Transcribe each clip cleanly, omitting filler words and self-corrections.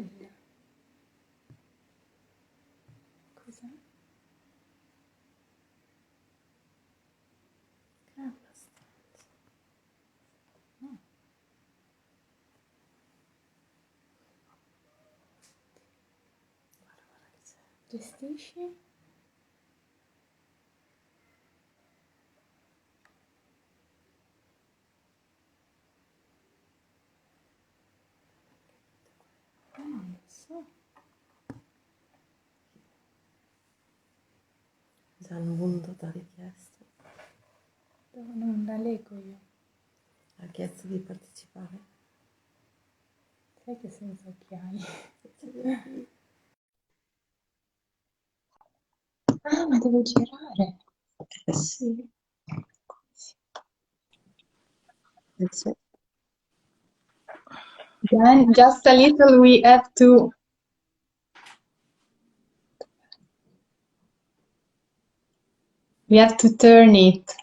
bella. Cos'è? Che è una stanza? No. Guarda che c'è. Gestisci? Non lo so. Già il mondo t'ha richiesto, Non la leggo io. ha chiesto di partecipare. Sai che senza occhiali. Ah, ma devo girare. Sì. Sì. Then just a little we have to turn it.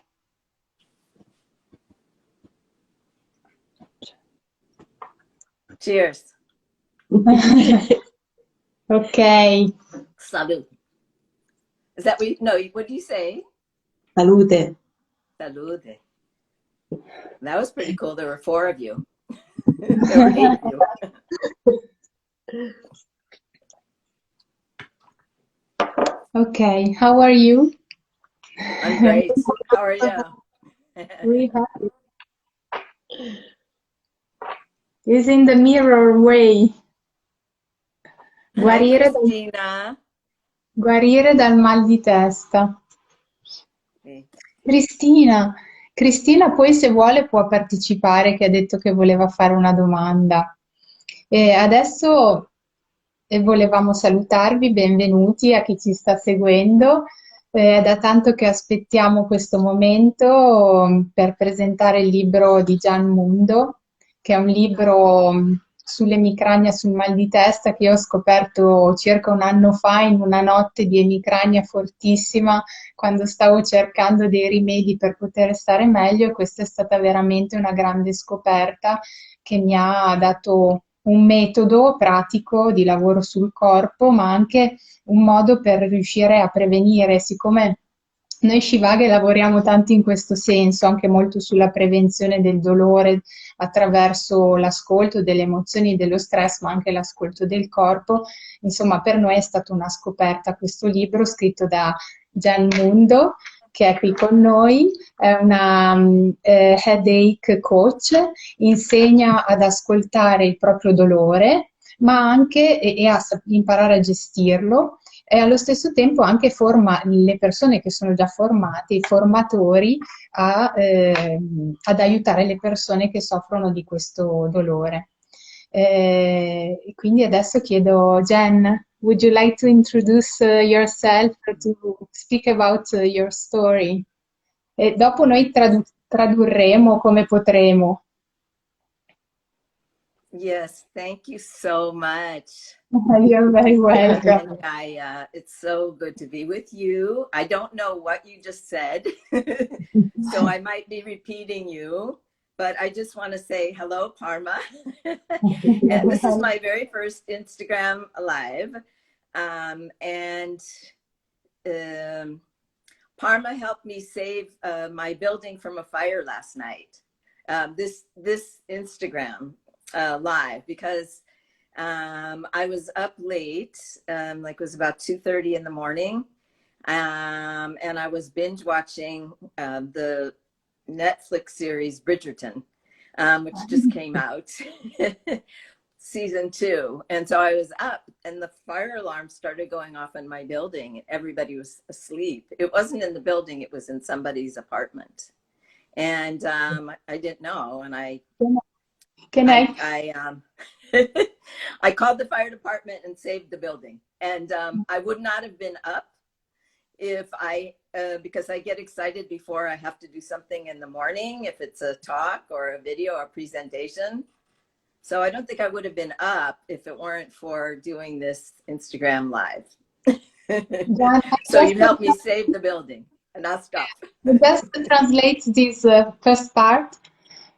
Cheers. Ok. Salud. Is that what you, no, what do you say? Salute. Salud. That was pretty cool. There were 4 of you. There were 8 of you. Okay, how are you? I'm great. How are you? We have is in the mirror way. Hi, Guarire Christina. guarire dal mal di testa. Hey. Cristina poi se vuole può partecipare, che ha detto che voleva fare una domanda. E adesso volevamo salutarvi, benvenuti a chi ci sta seguendo. È da tanto che aspettiamo questo momento per presentare il libro di Mundo, che è un libro sull'emicrania, sul mal di testa, che io ho scoperto circa un anno fa in una notte di emicrania fortissima, quando stavo cercando dei rimedi per poter stare meglio, e questa è stata veramente una grande scoperta che mi ha dato un metodo pratico di lavoro sul corpo, ma anche un modo per riuscire a prevenire, siccome noi Shivaghe lavoriamo tanto in questo senso, anche molto sulla prevenzione del dolore attraverso l'ascolto delle emozioni e dello stress, ma anche l'ascolto del corpo. Insomma, per noi è stata una scoperta questo libro scritto da Mundo, che è qui con noi, è una headache coach, insegna ad ascoltare il proprio dolore, ma anche e a imparare a gestirlo, e allo stesso tempo anche forma le persone che sono già formate, i formatori, ad aiutare le persone che soffrono di questo dolore. Quindi adesso chiedo, Jen, would you like to introduce yourself, to speak about your story? E dopo noi tradurremo come potremo. Yes, thank you so much. You're very welcome. And it's so good to be with you. I don't know what you just said, so I might be repeating you, but I just want to say hello, Parma. And this is my very first Instagram live. Parma helped me save my building from a fire last night. This Instagram live, because I was up late, like it was about 2:30 in the morning, and I was binge watching the Netflix series Bridgerton, which just came out, season 2. And so I was up and the fire alarm started going off in my building and everybody was asleep. It wasn't in the building, it was in somebody's apartment. And I didn't know. And I called the fire department and saved the building. And I would not have been up if because I get excited before I have to do something in the morning, if it's a talk or a video or presentation. So I don't think I would have been up if it weren't for doing this Instagram live. So you helped me save the building, and I'll stop. Just translate this first part.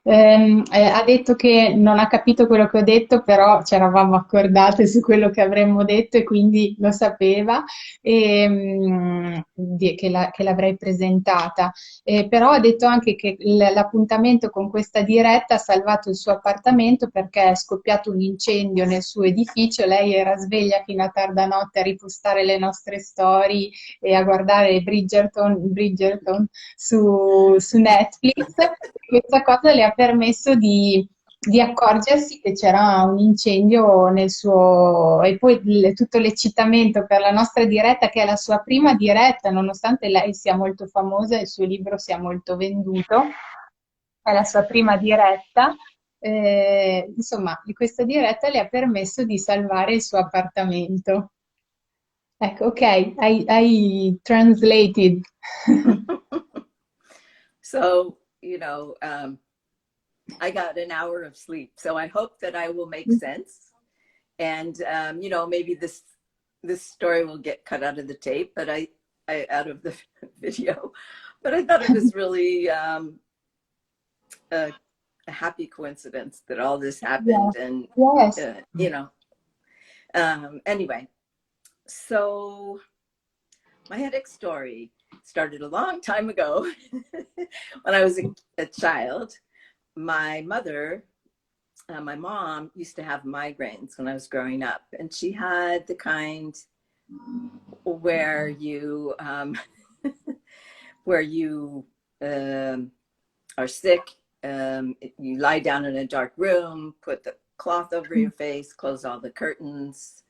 Ha detto che non ha capito quello che ho detto, però ci eravamo accordate su quello che avremmo detto e quindi lo sapeva e, che l'avrei presentata. Però ha detto anche che l'appuntamento con questa diretta ha salvato il suo appartamento perché è scoppiato un incendio nel suo edificio. Lei era sveglia fino a tarda notte a ripostare le nostre storie e a guardare Bridgerton su Netflix. Questa cosa le ha permesso di accorgersi che c'era un incendio nel suo... e poi tutto l'eccitamento per la nostra diretta, che è la sua prima diretta, nonostante lei sia molto famosa e il suo libro sia molto venduto, è la sua prima diretta. Insomma, questa diretta le ha permesso di salvare il suo appartamento. Ecco, ok, hai translated. So, I got an hour of sleep. So I hope that I will make sense. And, maybe this story will get cut out of the tape, but I out of the video. But I thought it was really a happy coincidence that all this Yeah. happened. And, Yes. anyway, so my headache story started a long time ago when I was a child. My mom used to have migraines when I was growing up, and she had the kind where you where you are sick. You lie down in a dark room, put the cloth over your face, close all the curtains,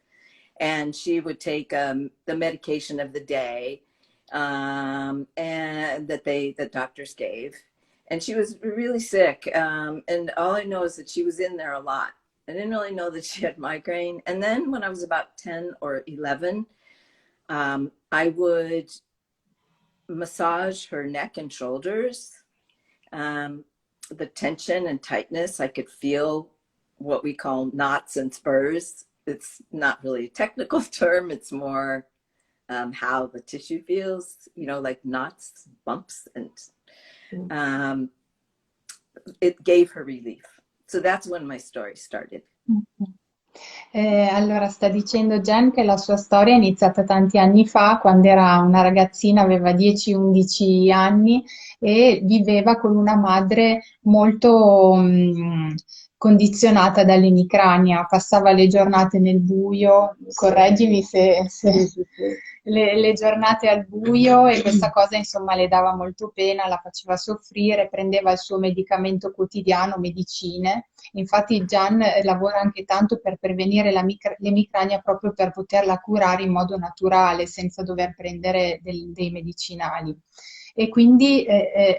and she would take the medication of the day and that the doctors gave. And she was really sick. And all I know is that she was in there a lot. I didn't really know that she had migraine. And then when I was about 10 or 11, I would massage her neck and shoulders. The tension and tightness, I could feel what we call knots and spurs. It's not really a technical term. It's more how the tissue feels, like knots, bumps, and it gave her relief. So that's when my story started. Allora, sta dicendo Jen che la sua storia è iniziata tanti anni fa, quando era una ragazzina, aveva 10-11 anni e viveva con una madre molto condizionata dall'emicrania, passava le giornate nel buio, correggimi Sì, sì, sì. le giornate al buio e questa cosa insomma le dava molto pena, la faceva soffrire, prendeva il suo medicamento quotidiano, medicine. Infatti Gian lavora anche tanto per prevenire l'emicrania proprio per poterla curare in modo naturale, senza dover prendere dei medicinali. E quindi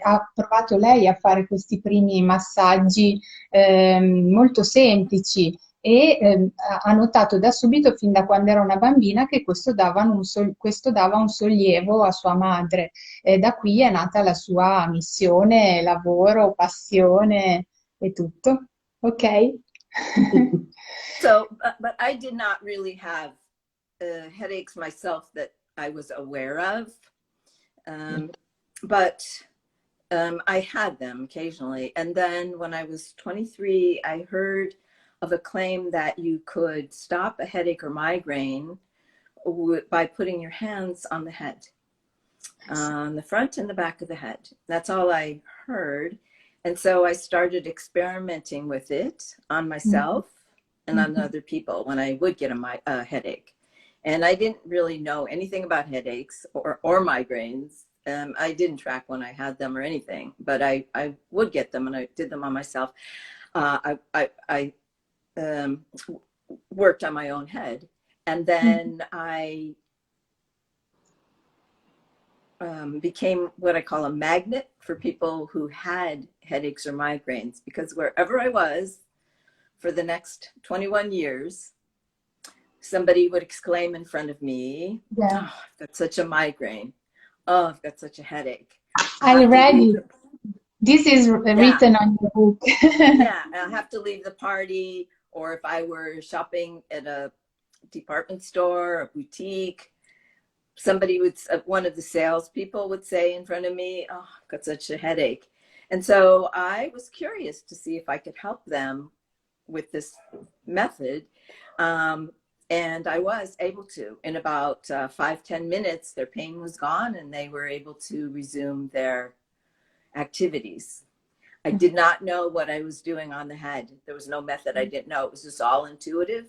ha provato lei a fare questi primi massaggi molto semplici e ha notato da subito, fin da quando era una bambina, che questo dava un sollievo a sua madre. E da qui è nata la sua missione, lavoro, passione e tutto. Ok? So, but I did not really have headaches myself that I was aware of. But I had them occasionally. And then when I was 23, I heard of a claim that you could stop a headache or migraine by putting your hands on the head, on the front and the back of the head. That's all I heard. And so I started experimenting with it on myself and on other people when I would get a headache. And I didn't really know anything about headaches or migraines. I didn't track when I had them or anything, but I would get them, and I did them on myself. I worked on my own head, and then I became what I call a magnet for people who had headaches or migraines, because wherever I was for the next 21 years, somebody would exclaim in front of me, Yeah. "Oh, I've got such a migraine. Oh, I've got such a headache. I read it. This is written on your book. Yeah, I have to leave the party." Or if I were shopping at a department store, a boutique, one of the salespeople would say in front of me, "Oh, I've got such a headache." And so I was curious to see if I could help them with this method. And I was able to. In about 5-10 minutes, their pain was gone and they were able to resume their activities. I did not know what I was doing on the head. There was no method. I didn't know. It was just all intuitive.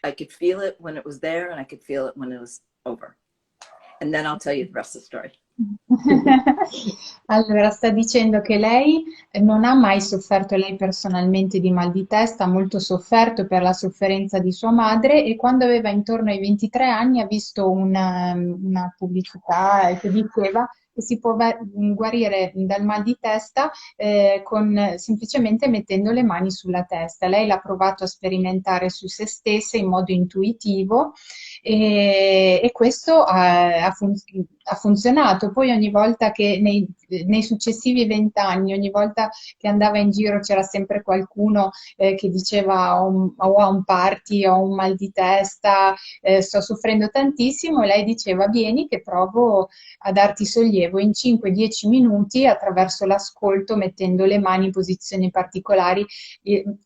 I could feel it when it was there, and I could feel it when it was over. And then I'll tell you the rest of the story. Allora, sta dicendo che lei non ha mai sofferto lei personalmente di mal di testa, ha molto sofferto per la sofferenza di sua madre e quando aveva intorno ai 23 anni ha visto una pubblicità che diceva che si può guarire dal mal di testa semplicemente mettendo le mani sulla testa. Lei l'ha provato a sperimentare su se stessa in modo intuitivo e questo ha funzionato. Poi ogni volta che nei successivi 20 anni, ogni volta che andava in giro c'era sempre qualcuno che diceva ho un party, ho un mal di testa, sto soffrendo tantissimo e lei diceva vieni che provo a darti sollievo in 5-10 minuti attraverso l'ascolto, mettendo le mani in posizioni particolari.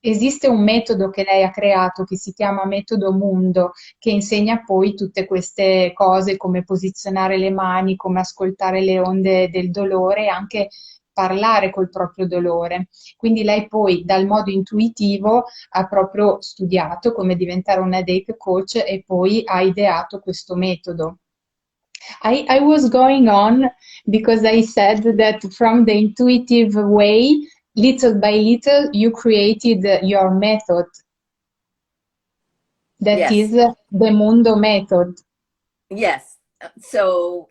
Esiste un metodo che lei ha creato che si chiama metodo Mundo, che insegna poi tutte queste cose come posizionare le mani, come ascoltare le onde del dolore e anche parlare col proprio dolore. Quindi lei poi dal modo intuitivo ha proprio studiato come diventare un headache coach e poi ha ideato questo metodo. I was going on because I said that from the intuitive way, little by little, you created your method. That Yes. is the Mundo method. Yes. So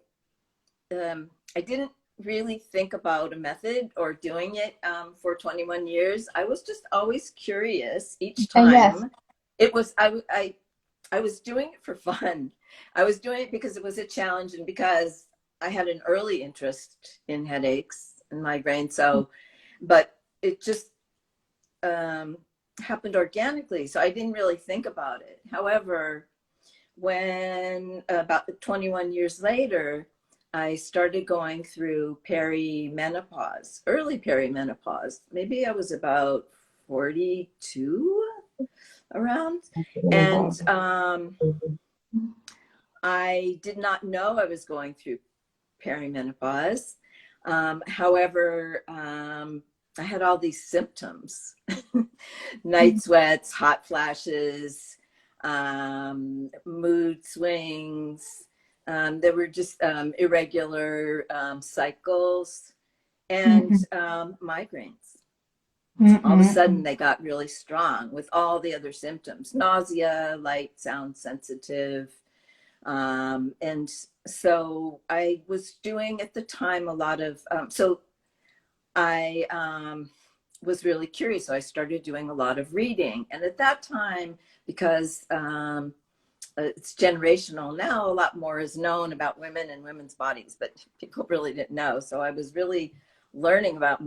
I didn't really think about a method or doing it for 21 years. I was just always curious each time. Yes. It was, I was doing it for fun. I was doing it because it was a challenge and because I had an early interest in headaches and migraine. So, but it just happened organically. So I didn't really think about it. However, when about 21 years later, I started going through perimenopause, early perimenopause. Maybe I was about 42 around. And I did not know I was going through perimenopause. However, I had all these symptoms, night sweats, hot flashes, mood swings. There were just irregular cycles and migraines. All of a sudden they got really strong with all the other symptoms, nausea, light, sound sensitive. And so I was doing at the time a lot of, so I was really curious. So I started doing a lot of reading. And at that time, because it's generational now, a lot more is known about women and women's bodies, but people really didn't know. So I was really learning about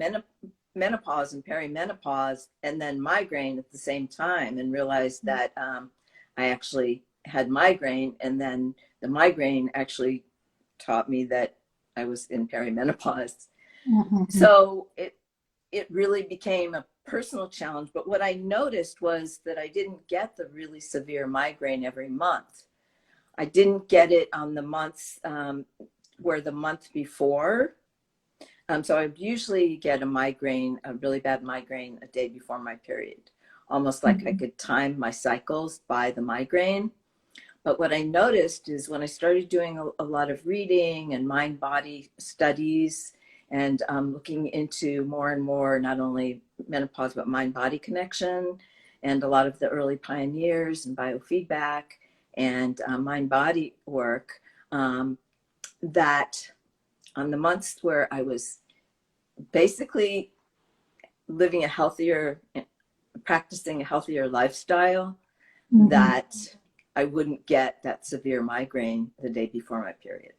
menopause and perimenopause and then migraine at the same time, and realized that I actually had migraine, and then the migraine actually taught me that I was in perimenopause. So it really became a personal challenge. But what I noticed was that I didn't get the really severe migraine every month. I didn't get it on the months where the month before. So I usually get a migraine, a really bad migraine, a day before my period, almost like I could time my cycles by the migraine. But what I noticed is when I started doing a lot of reading and mind-body studies and looking into more and more, not only menopause, but mind-body connection, and a lot of the early pioneers and biofeedback and mind-body work, that on the months where I was basically living a healthier, practicing a healthier lifestyle, that I wouldn't get that severe migraine the day before my period.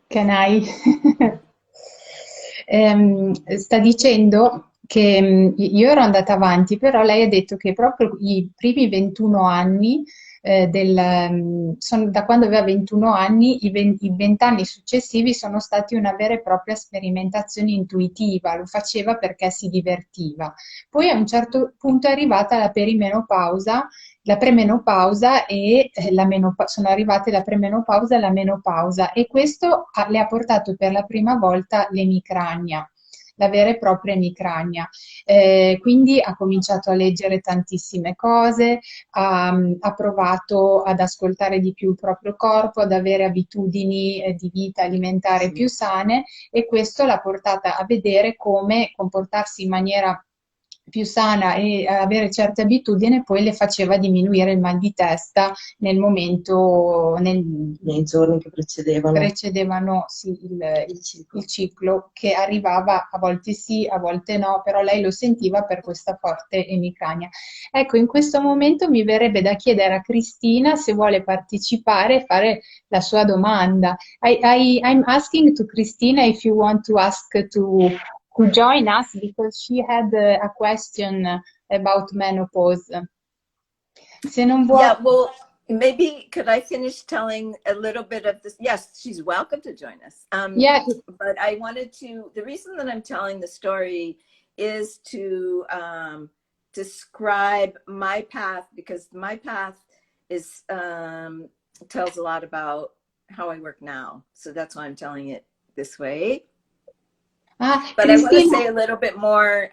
Can I? Sta dicendo che io ero andata avanti, però lei ha detto che proprio i primi 21 anni da quando aveva 21 anni, i 20 anni successivi sono stati una vera e propria sperimentazione intuitiva, lo faceva perché si divertiva. Poi a un certo punto è arrivata la perimenopausa, la premenopausa e sono arrivate la premenopausa e la menopausa e questo le ha portato per la prima volta l'emicrania, la vera e propria emicrania. Quindi ha cominciato a leggere tantissime cose, ha provato ad ascoltare di più il proprio corpo, ad avere abitudini di vita alimentare più sane e questo l'ha portata a vedere come comportarsi in maniera più sana e avere certe abitudini poi le faceva diminuire il mal di testa nel momento, nei giorni che precedevano sì, il ciclo che arrivava a volte sì, a volte no, però lei lo sentiva per questa forte emicrania. Ecco, in questo momento mi verrebbe da chiedere a Cristina se vuole partecipare e fare la sua domanda. I'm asking to Cristina if you want to ask to join us because she had a question about menopause. Se non vuoi... Yeah, well, maybe could I finish telling a little bit of this? Yes, she's welcome to join us. Yeah. But I wanted to, the reason that I'm telling the story is to describe my path, because my path is tells a lot about how I work now. So that's why I'm telling it this way. But I want to say a little bit more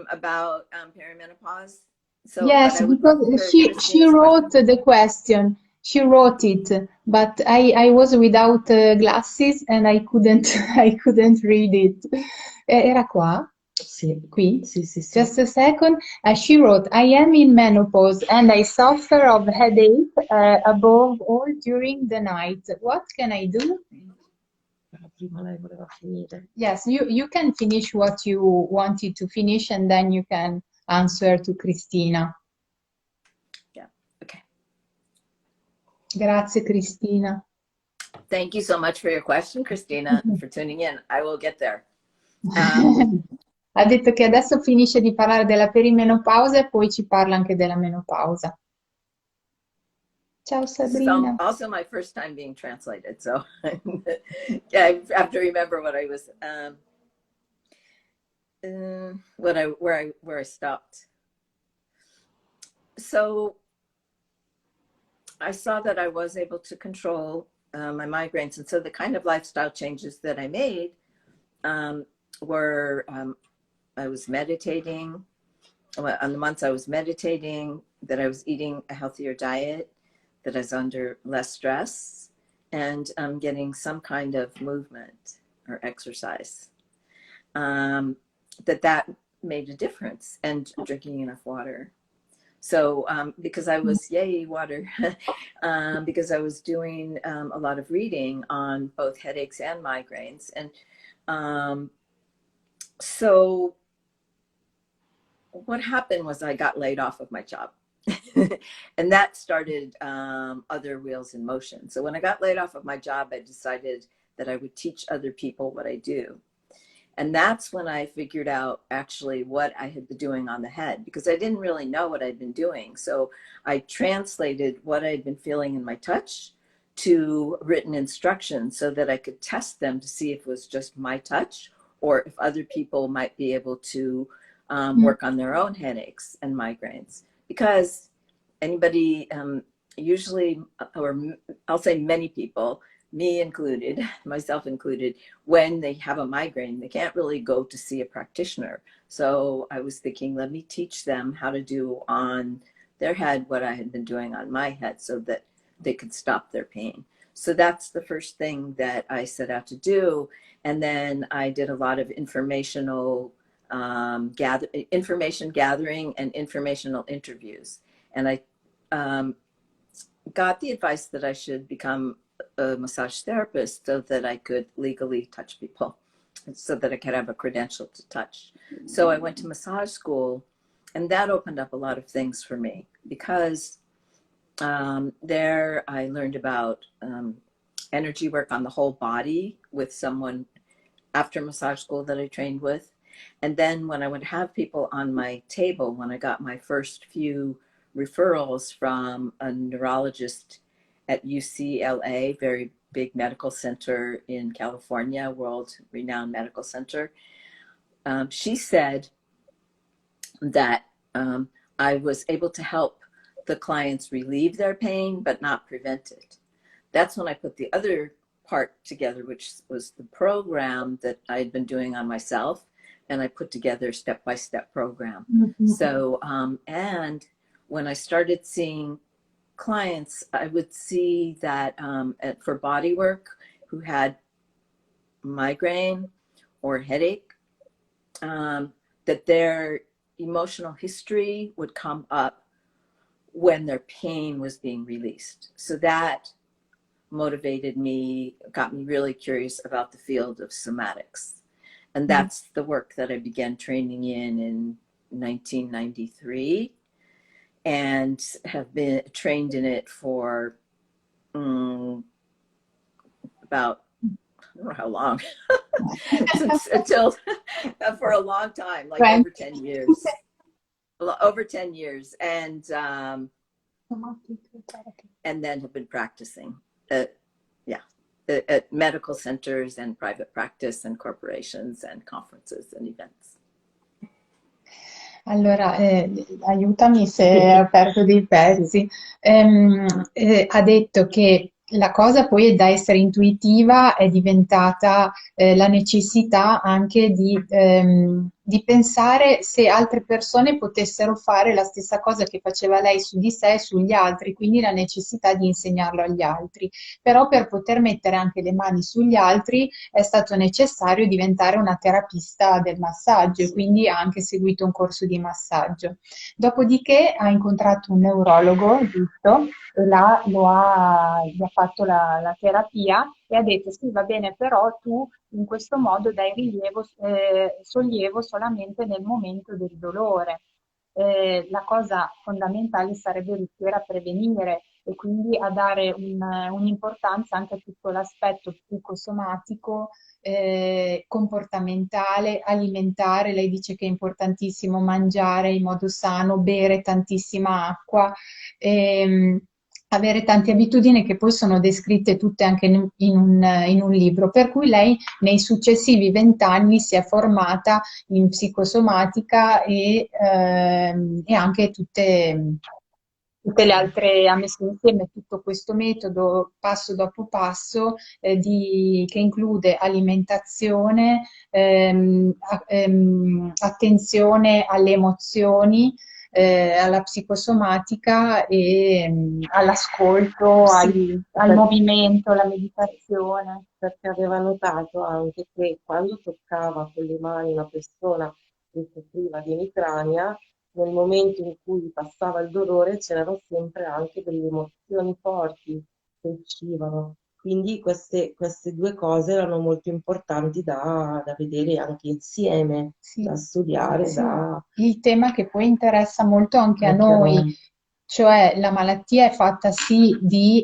about perimenopause. So, yes, because she wrote the question. She wrote it, but I was without glasses and I couldn't I couldn't read it. Era qua? Sì. Qui? Sì, sì, sì. Just a second. She wrote, I am in menopause and I suffer of headache above all during the night. What can I do? Prima lei voleva finire. Yes, you can finish what you wanted to finish and then you can answer to Cristina. Yeah, okay. Grazie Cristina. Thank you so much for your question, Christina, for tuning in. I will get there. Ha detto che adesso finisce di parlare della perimenopausa e poi ci parla anche della menopausa. Ciao Sabrina. This is also my first time being translated, so yeah, I have to remember what I was, where I stopped. So I saw that I was able to control my migraines, and so the kind of lifestyle changes that I made were I was meditating. On the months I was meditating, that I was eating a healthier diet, that I was under less stress, and getting some kind of movement or exercise. That made a difference, and drinking enough water. So because I was, yay, water, because I was doing a lot of reading on both headaches and migraines. And so what happened was I got laid off of my job. And that started other wheels in motion. So when I got laid off of my job, I decided that I would teach other people what I do. And that's when I figured out actually what I had been doing on the head, because I didn't really know what I'd been doing. So I translated what I'd been feeling in my touch to written instructions so that I could test them to see if it was just my touch or if other people might be able to work on their own headaches and migraines. Because anybody, usually, or I'll say many people, me included, myself included, when they have a migraine, they can't really go to see a practitioner. So I was thinking, let me teach them how to do on their head what I had been doing on my head so that they could stop their pain. So that's the first thing that I set out to do. And then I did a lot of informational information gathering and informational interviews. And I got the advice that I should become a massage therapist so that I could legally touch people, so that I could have a credential to touch. So I went to massage school, and that opened up a lot of things for me, because there I learned about energy work on the whole body with someone after massage school that I trained with. And then when I would have people on my table, when I got my first few referrals from a neurologist at UCLA, very big medical center in California, world-renowned medical center. She said that I was able to help the clients relieve their pain, but not prevent it. That's when I put the other part together, which was the program that I had been doing on myself, and I put together a step-by-step program. So, and when I started seeing clients, I would see that for body work, who had migraine or headache, that their emotional history would come up when their pain was being released. So that motivated me, got me really curious about the field of somatics. And that's the work that I began training in 1993, and have been trained in it for about, I don't know how long, until for a long time, like over 10 years. Over 10 years, and then have been practicing at medical centers and private practice and corporations and conferences and events. Allora, aiutami se ho perso dei pezzi. Ha detto che la cosa poi da essere intuitiva è diventata la necessità anche di pensare se altre persone potessero fare la stessa cosa che faceva lei su di sé e sugli altri, quindi la necessità di insegnarlo agli altri. Però per poter mettere anche le mani sugli altri è stato necessario diventare una terapista del massaggio e quindi ha anche seguito un corso di massaggio. Dopodiché ha incontrato un neurologo, giusto? E là gli ha fatto la terapia e ha detto sì, va bene, però tu in questo modo dai sollievo solamente nel momento del dolore. La cosa fondamentale sarebbe riuscire a prevenire e quindi a dare un'importanza anche a tutto l'aspetto psicosomatico, comportamentale, alimentare. Lei dice che è importantimo mangiare in modo sano, bere tantissima acqua, avere tante abitudini che poi sono descritte tutte anche in un libro, per cui lei nei successivi 20 anni si è formata in psicosomatica e anche tutte le altre, ha messo insieme tutto questo metodo passo dopo passo che include alimentazione, attenzione alle emozioni, alla psicosomatica e all'ascolto, al movimento, alla meditazione. Perché aveva notato anche che quando toccava con le mani una persona che soffriva di emicrania, nel momento in cui passava il dolore c'erano sempre anche delle emozioni forti che uscivano. Quindi queste due cose erano molto importanti da vedere anche insieme, Sì, da studiare, sì. Il tema che poi interessa molto anche a noi, cioè la malattia è fatta sì di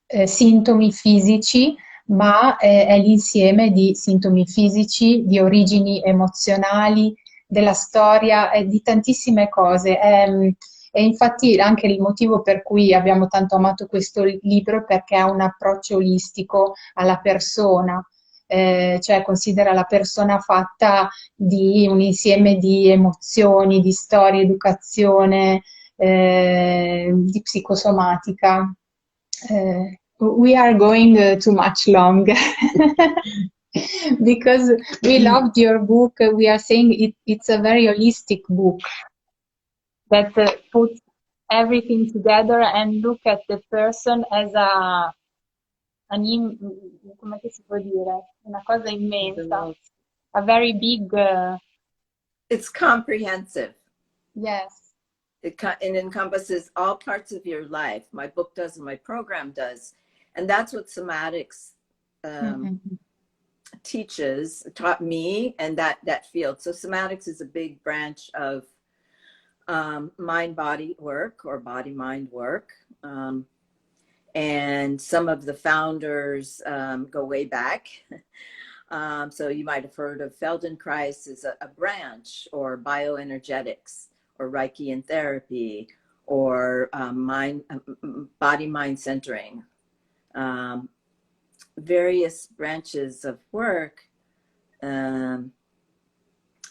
sintomi fisici, ma è l'insieme di sintomi fisici, di origini emozionali, della storia, di tantissime cose. E infatti anche il motivo per cui abbiamo tanto amato questo libro, perché ha un approccio olistico alla persona, cioè considera la persona fatta di un insieme di emozioni, di storie, educazione, di psicosomatica. We are going too much long because we loved your book. We are saying it's a very holistic book that puts everything together and look at the person as come si può dire? Una cosa immensa. A very big. It's comprehensive. Yes. It encompasses all parts of your life. My book does and my program does. And that's what somatics taught me and that field. So somatics is a big branch of mind-body work or body-mind work. And some of the founders go way back. So you might have heard of Feldenkrais as a branch, or bioenergetics, or Reiki and therapy, or body mind centering, various branches of work,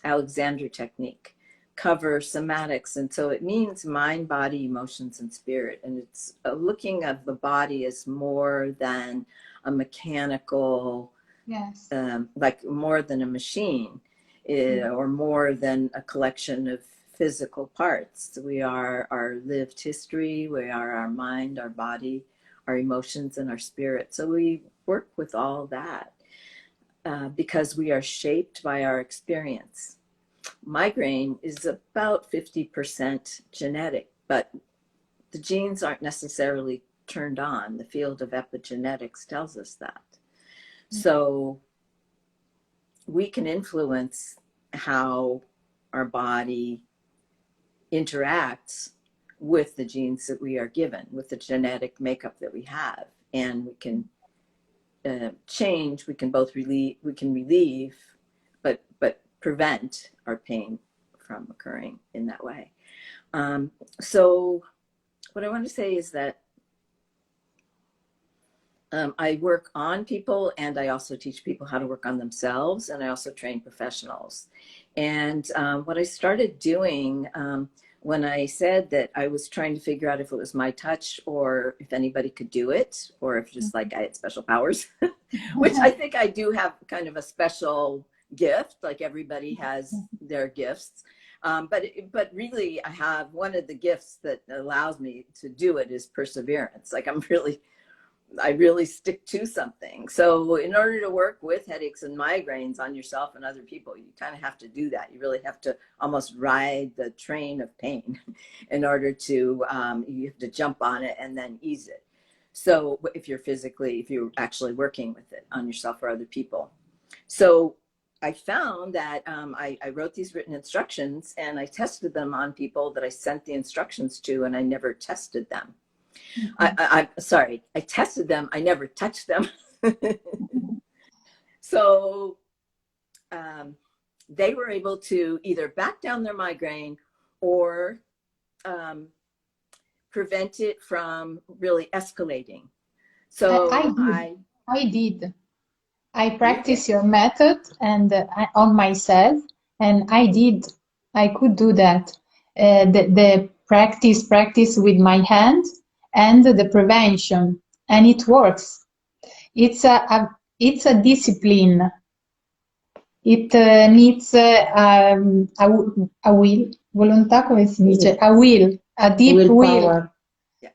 Alexander technique, cover somatics. And so it means mind, body, emotions, and spirit. And it's looking at the body as more than a mechanical, Yes. like more than a machine, or more than a collection of physical parts. We are our lived history, we are our mind, our body, our emotions, and our spirit. So we work with all that because we are shaped by our experience. Migraine is about 50% genetic, but the genes aren't necessarily turned on. The field of epigenetics tells us that. So we can influence how our body interacts with the genes that we are given, with the genetic makeup that we have. And we can change, we can both relieve, but prevent our pain from occurring in that way. So what I want to say is that I work on people, and I also teach people how to work on themselves, and I also train professionals. And what I started doing when I said that I was trying to figure out if it was my touch or if anybody could do it, or if just like I had special powers, which I think I do have kind of a special gift, like everybody has their gifts. But really I have one of the gifts that allows me to do it is perseverance. Like I really stick to something. So in order to work with headaches and migraines on yourself and other people, you kind of have to do that. You really have to almost ride the train of pain in order to, you have to jump on it and then ease it. So if you're actually working with it on yourself or other people. So I found that I wrote these written instructions and I tested them on people that I sent the instructions to, and I never tested them. I'm sorry, I tested them, I never touched them. So they were able to either back down their migraine or prevent it from really escalating. So I did. I practice your method and on myself, and I could do that. The practice with my hand and the prevention, and it works. It's a discipline. It needs a will, volontà, come si dice? A will, a deep will. Yeah.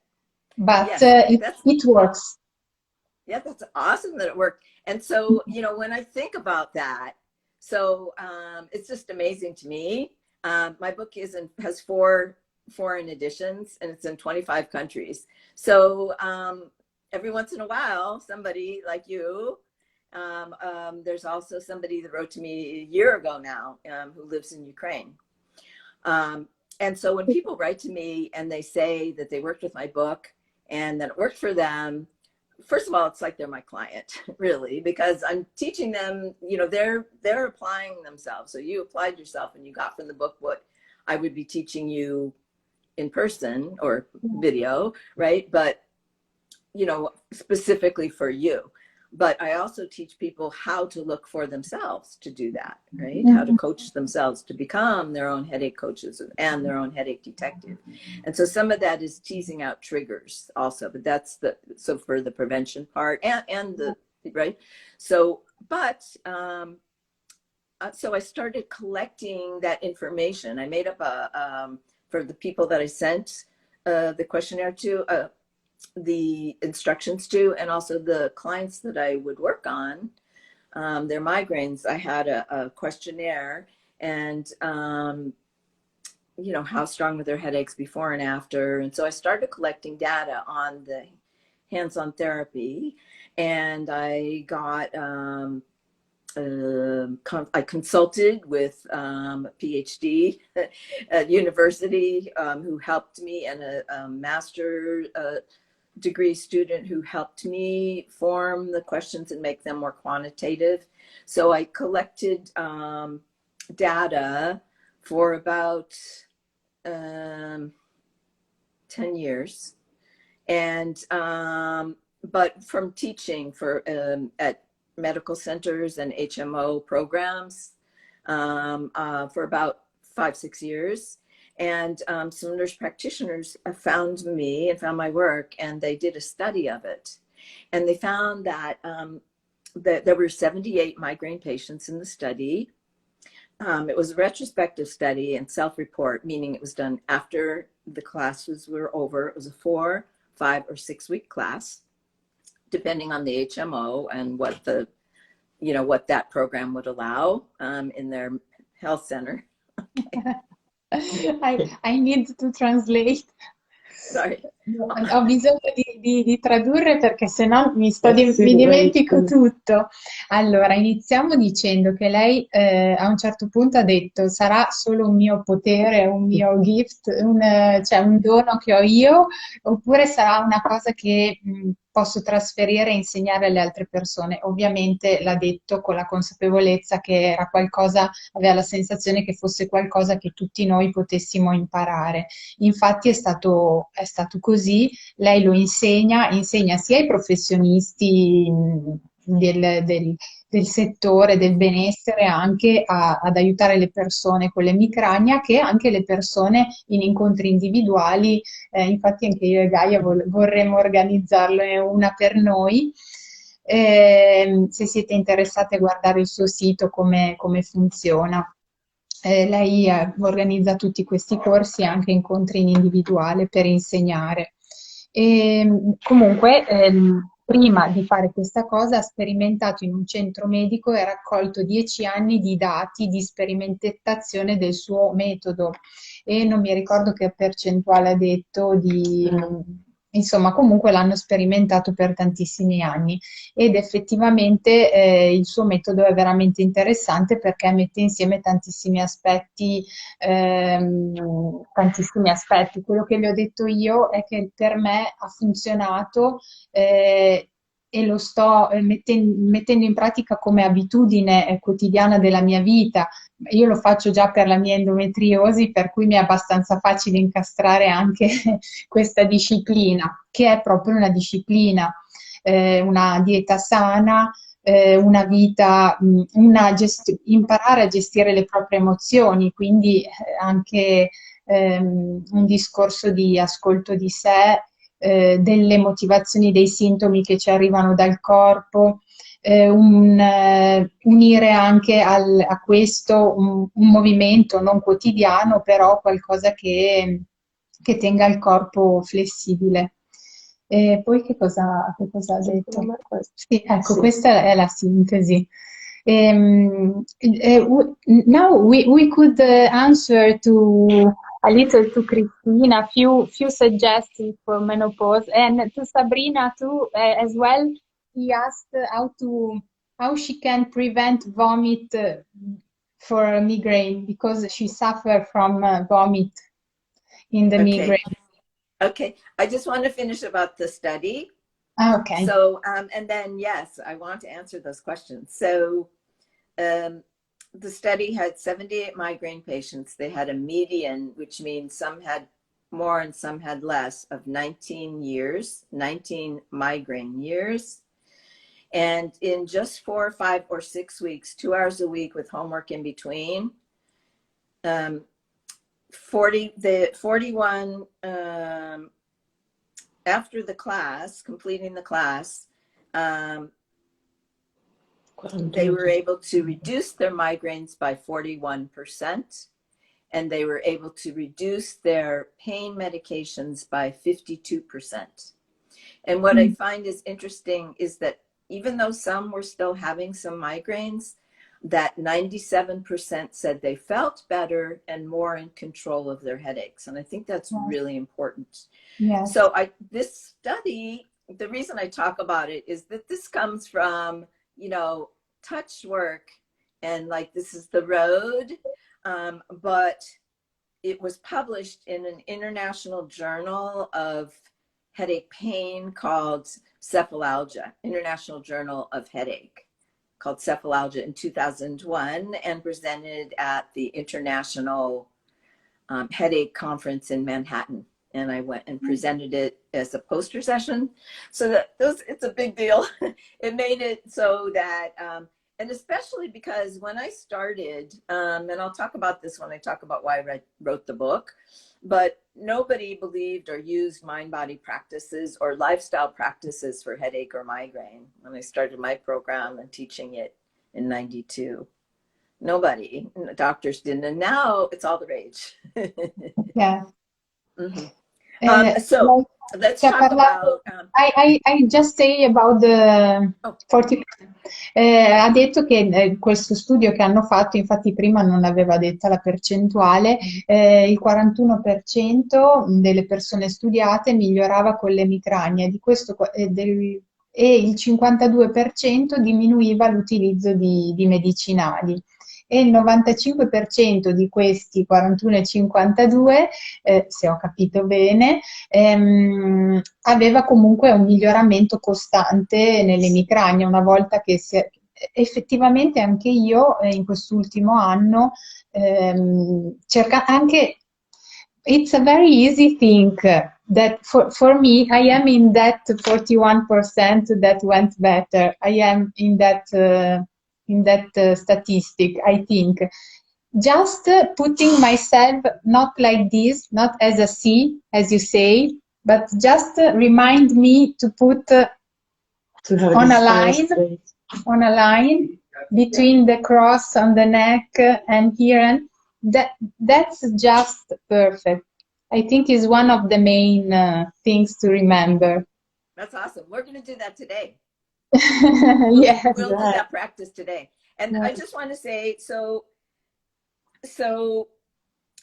But Yes, it works. Yeah, that's awesome that it worked. And so, when I think about that, so it's just amazing to me. My book has 4 foreign editions, and it's in 25 countries. So every once in a while, somebody like you, there's also somebody that wrote to me a year ago now, who lives in Ukraine. And so when people write to me and they say that they worked with my book and that it worked for them, first of all, it's like they're my client, really, because I'm teaching them, they're applying themselves. So you applied yourself and you got from the book what I would be teaching you in person or video, right? But, specifically for you. But I also teach people how to look for themselves to do that, right? How to coach themselves to become their own headache coaches and their own headache detective. And so some of that is teasing out triggers also, but that's so for the prevention part and the, right? So, so I started collecting that information. I made up for the people that I sent the questionnaire to, the instructions to, and also the clients that I would work on, their migraines. I had a questionnaire and, how strong were their headaches before and after. And so I started collecting data on the hands-on therapy, and I got, I consulted with a PhD at university who helped me, and a master degree student who helped me form the questions and make them more quantitative. So I collected data for about 10 years. And, but from teaching at medical centers and HMO programs for about 5-6 years. And some nurse practitioners found me and found my work, and they did a study of it. And they found that, that there were 78 migraine patients in the study. It was a retrospective study and self-report, meaning it was done after the classes were over. It was a 4, 5, or 6-week class, depending on the HMO and what the, you know, what that program would allow in their health center. I need to translate. Sorry. Ho bisogno di tradurre perché sennò mi dimentico tutto. Allora, iniziamo dicendo che lei a un certo punto ha detto sarà solo un mio potere, un mio gift, cioè un dono che ho io, oppure sarà una cosa che posso trasferire e insegnare alle altre persone. Ovviamente l'ha detto con la consapevolezza che era qualcosa, aveva la sensazione che fosse qualcosa che tutti noi potessimo imparare. Infatti è stato così, lei lo insegna sia ai professionisti del settore del benessere, anche ad aiutare le persone con l'emicrania, che anche le persone in incontri individuali. Infatti anche io e Gaia vorremmo organizzarne una per noi. Se siete interessate a guardare il suo sito, come funziona. Lei organizza tutti questi corsi, anche incontri in individuale per insegnare. E, comunque, prima di fare questa cosa ha sperimentato in un centro medico e ha raccolto 10 anni di dati di sperimentazione del suo metodo, e non mi ricordo che percentuale ha detto insomma, comunque l'hanno sperimentato per tantissimi anni, ed effettivamente il suo metodo è veramente interessante perché mette insieme tantissimi aspetti. Quello che le ho detto io è che per me ha funzionato, e lo sto mettendo in pratica come abitudine quotidiana della mia vita. Io lo faccio già per la mia endometriosi, per cui mi è abbastanza facile incastrare anche questa disciplina, che è proprio una disciplina, una dieta sana, una vita, imparare a gestire le proprie emozioni, quindi anche un discorso di ascolto di sé, delle motivazioni, dei sintomi che ci arrivano dal corpo, unire anche a questo un movimento non quotidiano, però qualcosa che tenga il corpo flessibile. E poi che cosa ha detto? Sì, ecco, questa è la sintesi. Now we could answer a little to Cristina, few suggestions for menopause, and to Sabrina too, as well. He asked how she can prevent vomit for migraine, because she suffered from vomit in the migraine. Okay, I just want to finish about the study. Okay. So, and then, yes, I want to answer those questions. So, the study had 78 migraine patients. They had a median, which means some had more and some had less, of 19 migraine years. And in just 4, 5, or 6 weeks, 2 hours a week with homework in between, 41 after the class, completing the class, they were able to reduce their migraines by 41%, and they were able to reduce their pain medications by 52%. And what I find is interesting is that even though some were still having some migraines, that 97% said they felt better and more in control of their headaches. And I think that's really important. Yes. So this study, the reason I talk about it is that this comes from, you know, touch work, and like this is the road, but it was published in an international journal of headache pain called Cephalalgia, International Journal of Headache, called Cephalalgia, in 2001, and presented at the International Headache Conference in Manhattan and I went and presented it as a poster session. So that it's a big deal. It made it so that, and especially because when I started, and I'll talk about this when I talk about why I wrote the book, but nobody believed or used mind-body practices or lifestyle practices for headache or migraine when I started my program and teaching it in 92. Nobody, doctors didn't, and now it's all the rage. Yeah. Mm-hmm. Like, Let's ci ha talk parlato, about. I just say about the Oh, 40. Ha detto che questo studio che hanno fatto, infatti prima non aveva detta la percentuale, il 41% delle persone studiate migliorava con l'emicrania, e il 52% diminuiva l'utilizzo di medicinali. E il 95% di questi 41 e 52, se ho capito bene, aveva comunque un miglioramento costante nell'emicrania una volta che effettivamente anche io in quest'ultimo anno cerca anche. It's a very easy thing that for me, I am in that 41% that went better. I am in that statistic, I think. Just putting myself not like this, not as a C, as you say, but just remind me to put on a line between the cross on the neck and here, and that's just perfect. I think is one of the main things to remember. That's awesome. We're going to do that today. Yes. We'll do that practice today. And I just want to say, so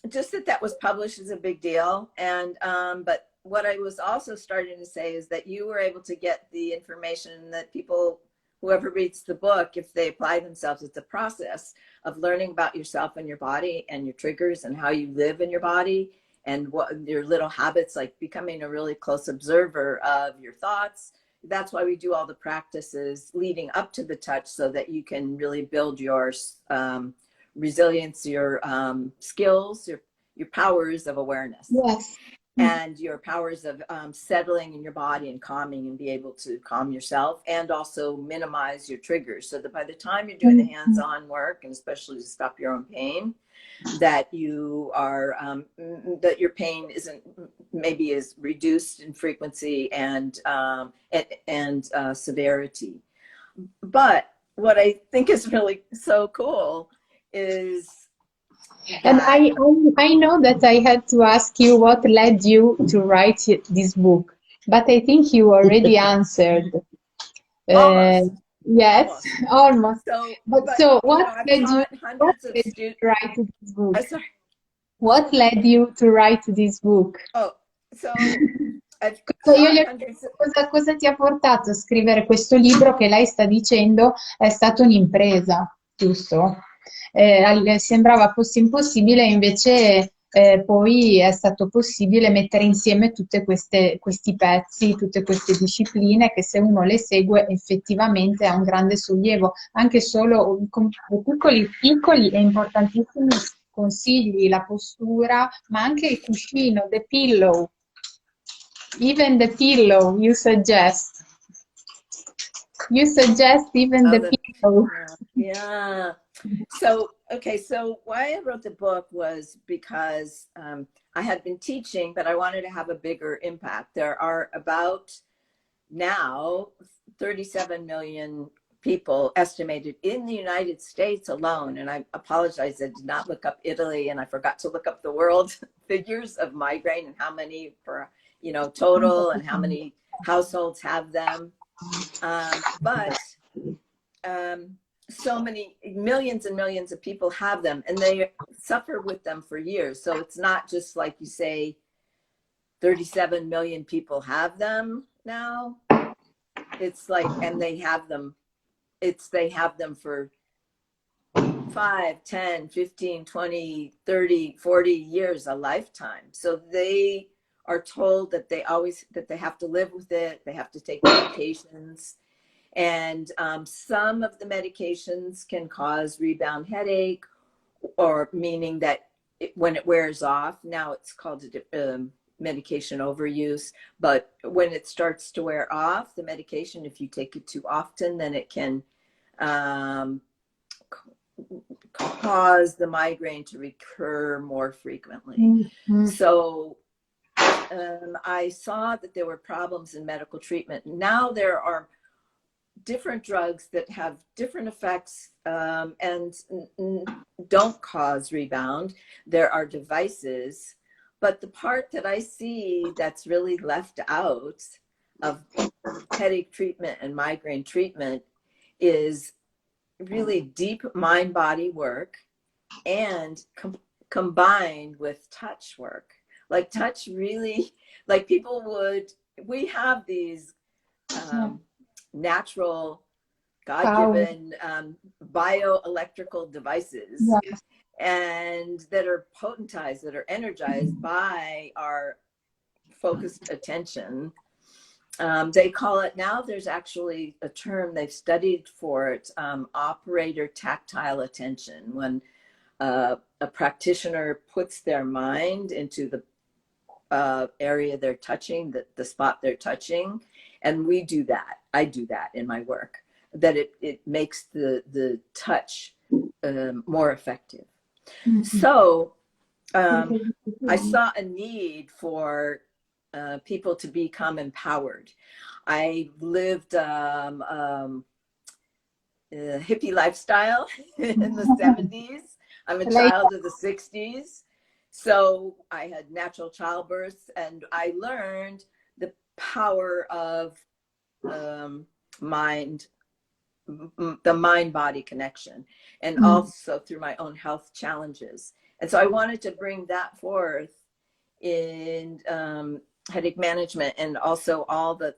just that was published is a big deal. And, but what I was also starting to say is that you were able to get the information that people, whoever reads the book, if they apply themselves, it's a process of learning about yourself and your body and your triggers and how you live in your body and what your little habits, like becoming a really close observer of your thoughts. That's why we do all the practices leading up to the touch, so that you can really build your resilience, your skills, your powers of awareness. Yes. And your powers of settling in your body and calming, and be able to calm yourself and also minimize your triggers, so that by the time you're doing the hands-on work, and especially to stop your own pain, that you are that your pain isn't maybe is reduced in frequency and severity. But what I think is really so cool is and I know that I had to ask you what led you to write this book, but I think you already answered. Almost. Yes, almost. So what led you to write this book? What led you to write this book? Oh, so cosa ti ha portato a scrivere questo libro che lei sta dicendo è stata un'impresa, giusto? Sembrava fosse impossibile, invece poi è stato possibile mettere insieme tutti questi pezzi, tutte queste discipline che, se uno le segue, effettivamente ha un grande sollievo, anche solo con piccoli e importantissimi consigli, la postura, ma anche il cuscino, the pillow. Even the pillow you suggest. You suggest even the pillow. Yeah. So, okay, so why I wrote the book was because I had been teaching, but I wanted to have a bigger impact. There are about now 37 million people estimated in the United States alone. And I apologize, I did not look up Italy, and I forgot to look up the world figures of migraine and how many per, total, and how many households have them. But so many millions and millions of people have them, and they suffer with them for years. So it's not just like you say 37 million people have them now. It's like, and they have them for 5, 10, 15, 20, 30, 40 years, a lifetime. So they are told that they have to live with it. They have to take medications. And some of the medications can cause rebound headache, or meaning that when it wears off, now it's called medication overuse. But when it starts to wear off, the medication, if you take it too often, then it can cause the migraine to recur more frequently. Mm-hmm. So I saw that there were problems in medical treatment. Now there are different drugs that have different effects and don't cause rebound. There are devices, but the part that I see that's really left out of headache treatment and migraine treatment is really deep mind-body work and combined with touch work. Like touch really, like people would, we have these natural, God-given bioelectrical devices and that are potentized, that are energized by our focused attention. They call it, now there's actually a term they've studied for it, operator tactile attention. When a practitioner puts their mind into the area they're touching, the spot they're touching, and we do that. I do that in my work, that it makes the touch more effective. Mm-hmm. So I saw a need for people to become empowered. I lived a hippie lifestyle in the 70s. I'm a child of the 60s. So I had natural childbirth, and I learned the power of the mind-body connection, and also through my own health challenges. And so I wanted to bring that forth in headache management, and also all the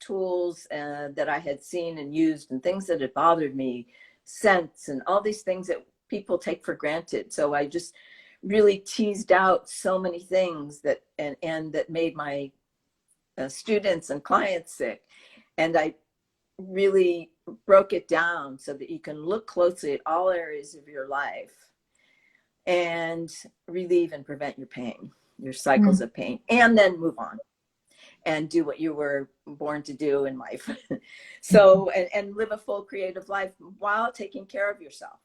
tools that I had seen and used and things that had bothered me, scents and all these things that people take for granted. So I just really teased out so many things that and that made my students and clients sick. And I really broke it down so that you can look closely at all areas of your life and relieve and prevent your pain, your cycles of pain, and then move on and do what you were born to do in life. So, and live a full creative life while taking care of yourself.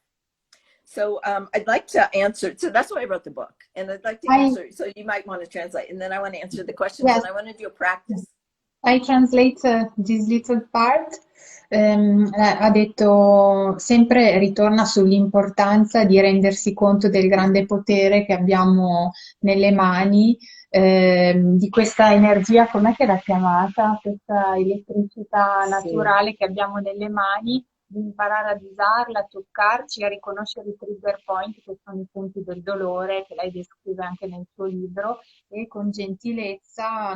So I'd like to answer, so that's why I wrote the book. And I'd like to answer, so you might want to translate, and then I want to answer the questions, and I want to do a practice. I translate this little part. Ha detto, sempre ritorna sull'importanza di rendersi conto del grande potere che abbiamo nelle mani, di questa energia, com'è che l'ha chiamata? Questa elettricità naturale che abbiamo nelle mani, di imparare ad usarla, a toccarci, a riconoscere i trigger point, che sono i punti del dolore, che lei descrive anche nel suo libro, e con gentilezza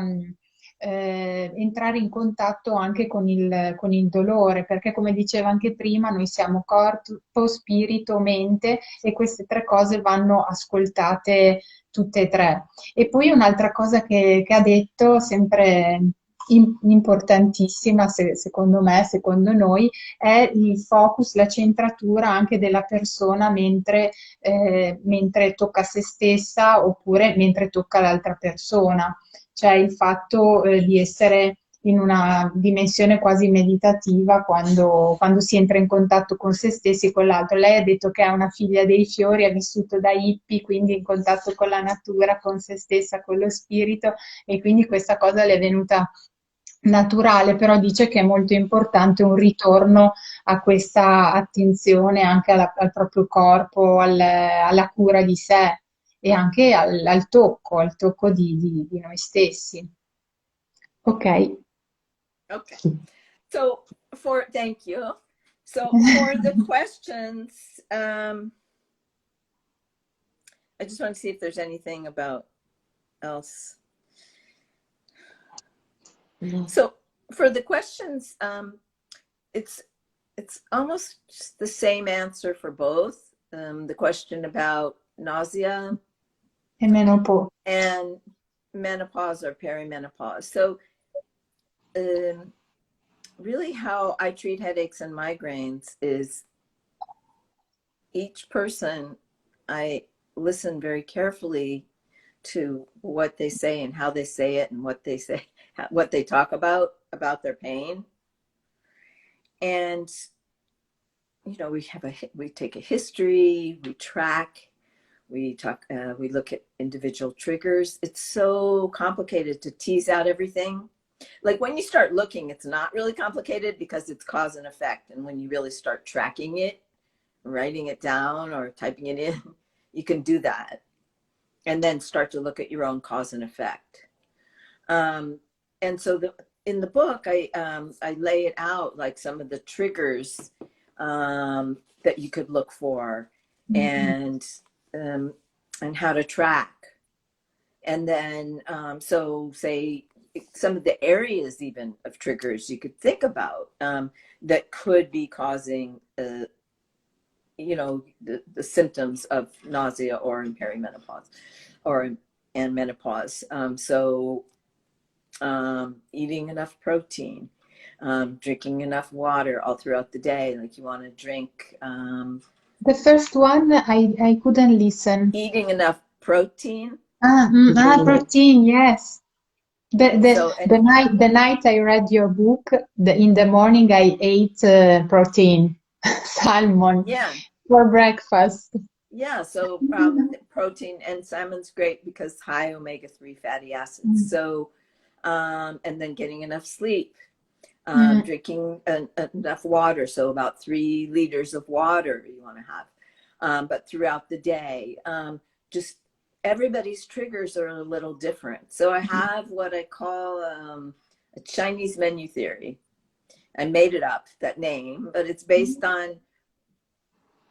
entrare in contatto anche con il dolore, perché come diceva anche prima, noi siamo corpo, spirito, mente, e queste tre cose vanno ascoltate tutte e tre. E poi un'altra cosa che ha detto, sempre importantissima secondo me, secondo noi, è il focus, la centratura anche della persona mentre tocca se stessa oppure mentre tocca l'altra persona. Cioè il fatto di essere in una dimensione quasi meditativa quando si entra in contatto con se stessi e con l'altro. Lei ha detto che è una figlia dei fiori, ha vissuto da hippie, quindi in contatto con la natura, con se stessa, con lo spirito, e quindi questa cosa le è venuta naturale, però dice che è molto importante un ritorno a questa attenzione anche al proprio corpo, alla cura di sé e anche al tocco di noi stessi. Ok. Okay. So thank you. So for the questions, I just want to see if there's anything about else. So for the questions, it's almost the same answer for both. The question about nausea and menopause or perimenopause. So really how I treat headaches and migraines is each person, I listen very carefully to what they say and how they say it and what they say, what they talk about their pain. And, you know, we take a history, we track, we look at individual triggers. It's so complicated to tease out everything. Like when you start looking, it's not really complicated because it's cause and effect. And when you really start tracking it, writing it down or typing it in, you can do that. And then start to look at your own cause and effect. And so in the book, I lay it out, like some of the triggers that you could look for, and how to track. And then, so say some of the areas even of triggers you could think about that could be causing, you know, the symptoms of nausea or in perimenopause and menopause. So eating enough protein, drinking enough water all throughout the day. Like you want to drink. The first one, I couldn't listen. Eating enough protein. Protein, yes. So, The night I read your book, in the morning I ate protein, salmon, yeah, for breakfast. yeah. So protein, and salmon's great because high omega-3 fatty acids. So, and then getting enough sleep, drinking enough water. So about 3 liters of water you want to have, but throughout the day. Just everybody's triggers are a little different. So I have what I call a Chinese menu theory. I made it up, that name, but it's based on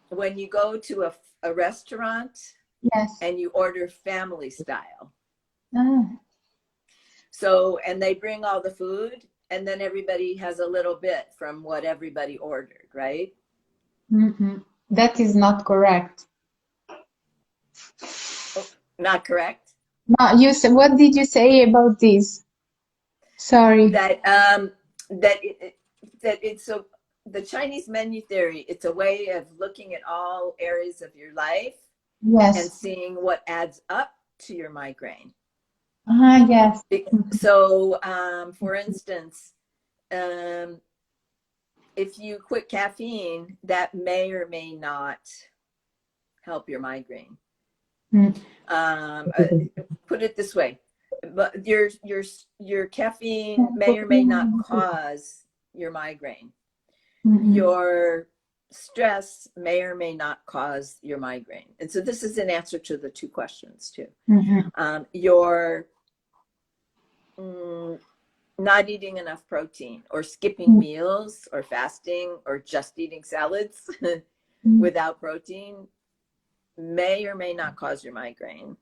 when you go to a restaurant, yes, and you order family style. Ah. So, and they bring all the food, and then everybody has a little bit from what everybody ordered, right? That is not correct. Oh, not correct? No, you said, what did you say about this? Sorry. That it's the Chinese menu theory, it's a way of looking at all areas of your life, Yes. and seeing what adds up to your migraine. Yes. So, for instance, if you quit caffeine, that may or may not help your migraine. Put it this way, but your caffeine may or may not cause your migraine. Your stress may or may not cause your migraine. And so this is an answer to the 2 questions too. Your not eating enough protein, or skipping meals, or fasting, or just eating salads without protein may or may not cause your migraine.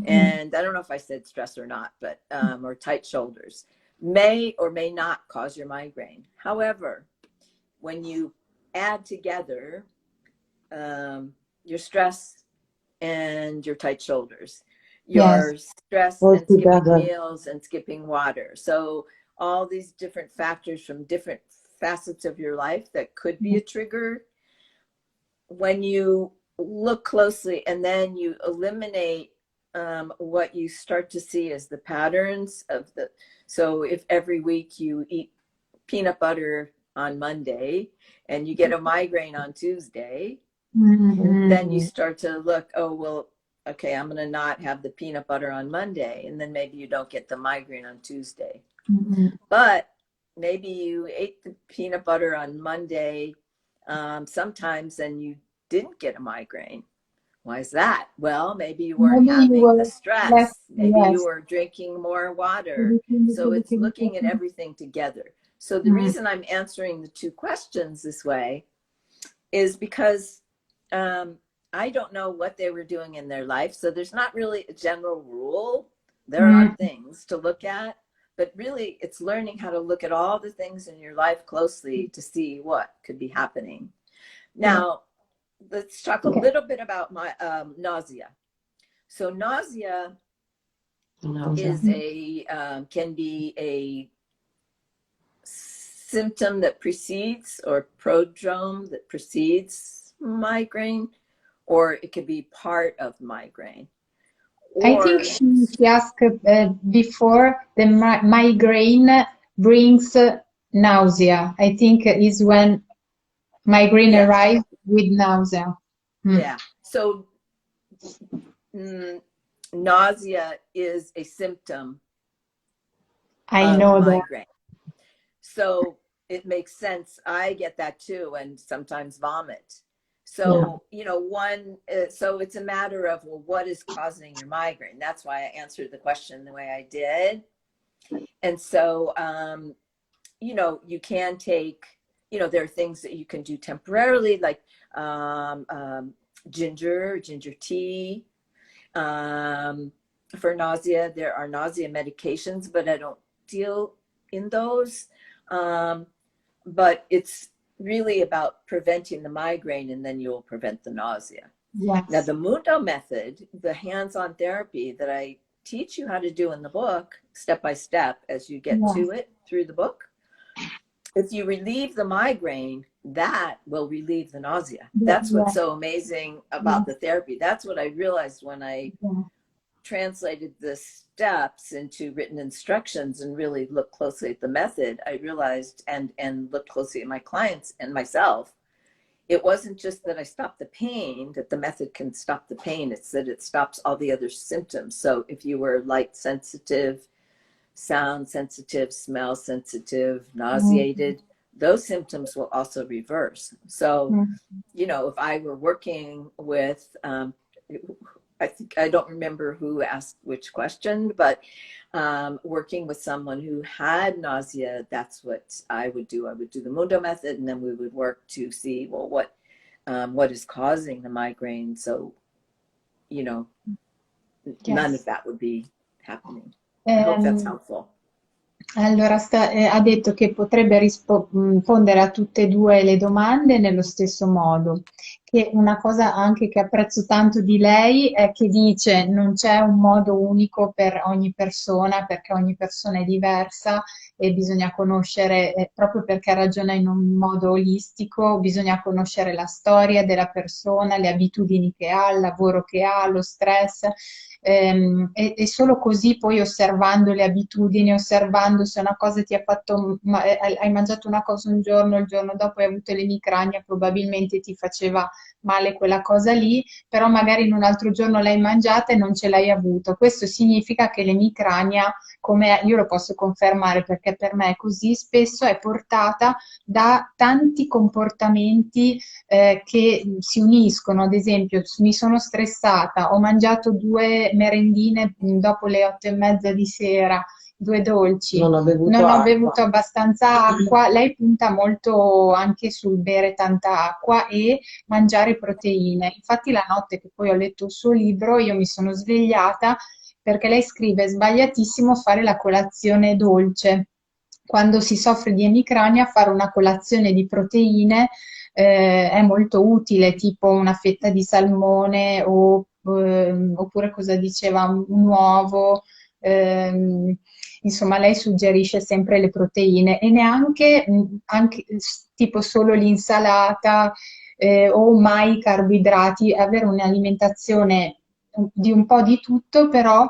And I don't know if I said stress or not, but or tight shoulders may or may not cause your migraine. However, when you add together your stress and your tight shoulders, your stress and skipping meals and skipping water, so all these different factors from different facets of your life that could be a trigger, when you look closely and then you eliminate what you start to see as the patterns of the, so if every week you eat peanut butter on Monday and you get a migraine on Tuesday, then you start to look, oh, well, okay, I'm going to not have the peanut butter on Monday, and then maybe you don't get the migraine on Tuesday. But maybe you ate the peanut butter on Monday sometimes and you didn't get a migraine. Why is that? Well, maybe you weren't having the stress. Maybe you were drinking more water. So it's looking at everything together. So the reason I'm answering the 2 questions this way is because I don't know what they were doing in their life. So there's not really a general rule. There are things to look at, but really it's learning how to look at all the things in your life closely to see what could be happening. Now, let's talk a little bit about my nausea. So nausea is can be a symptom that precedes, or prodrome that precedes migraine, or it could be part of migraine. I think or she asked before the migraine brings nausea. I think is when migraine yeah, arrives with nausea. Mm, yeah. So mm, nausea is a symptom I of know that. migraine. So it makes sense. I get that too, and sometimes vomit. Yeah. So, so it's a matter of, well, what is causing your migraine? That's why I answered the question the way I did. And so, you can take, there are things that you can do temporarily, like ginger tea. For nausea, there are nausea medications, but I don't deal in those. Um, but it's really about preventing the migraine, and then you'll prevent the nausea. Now, Yes. the Mundo method, the hands-on therapy that I teach you how to do in the book, step by step, as you get Yes. to it through the book, if you relieve the migraine, that will relieve the nausea. That's what's Yes. so amazing about the Yes. therapy. That's what I realized when I Yeah. translated the steps into written instructions and really looked closely at the method. I realized and looked closely at my clients and myself. It wasn't just that I stopped the pain, that the method can stop the pain. It's that it stops all the other symptoms. So if you were light sensitive, sound sensitive, smell sensitive, Mhm. nauseated, those symptoms will also reverse. So, Mhm. if I were working with, I don't remember who asked which question, but working with someone who had nausea, that's what I would do. I would do the Mundo method, and then we would work to see, well, what is causing the migraine. So, you know, none of Yes. that would be happening. I hope that's Ehm, helpful. Allora, ha detto che potrebbe rispondere a tutte e due le domande nello stesso modo. Che una cosa anche che apprezzo tanto di lei è che dice non c'è un modo unico per ogni persona perché ogni persona è diversa e bisogna conoscere, proprio perché ragiona in un modo olistico, bisogna conoscere la storia della persona, le abitudini che ha, il lavoro che ha, lo stress. E solo così poi osservando le abitudini, osservando se una cosa ti ha fatto, hai mangiato una cosa un giorno, il giorno dopo hai avuto l'emicrania, probabilmente ti faceva male quella cosa lì, però magari in un altro giorno l'hai mangiata e non ce l'hai avuto. Questo significa che l'emicrania, come io lo posso confermare perché per me è così, spesso è portata da tanti comportamenti che si uniscono, ad esempio mi sono stressata, ho mangiato due merendine dopo le 8:30 di sera, due dolci, Non ho bevuto non ho acqua. bevuto abbastanza acqua, lei punta molto anche sul bere tanta acqua e mangiare proteine. Infatti la notte che poi ho letto il suo libro io mi sono svegliata perché lei scrive: è sbagliatissimo fare la colazione dolce. Quando si soffre di emicrania, fare una colazione di proteine è molto utile, tipo una fetta di salmone oppure cosa diceva, un uovo. Insomma, lei suggerisce sempre le proteine e neanche anche, tipo solo l'insalata o mai i carboidrati, avere un'alimentazione di un po' di tutto, però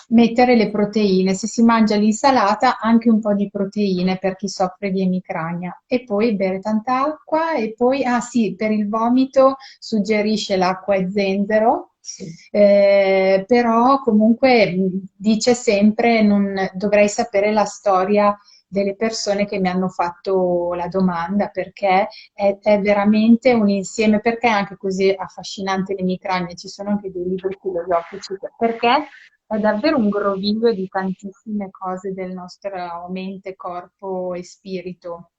mettere le proteine. Se si mangia l'insalata, anche un po' di proteine per chi soffre di emicrania. E poi bere tanta acqua e poi, ah sì, per il vomito suggerisce l'acqua e zenzero. Sì. Però comunque dice sempre non dovrei sapere la storia delle persone che mi hanno fatto la domanda perché è veramente un insieme, perché è anche così affascinante l'emicrania, ci sono anche dei libri filosofici, perché è davvero un groviglio di tantissime cose del nostro mente, corpo e spirito.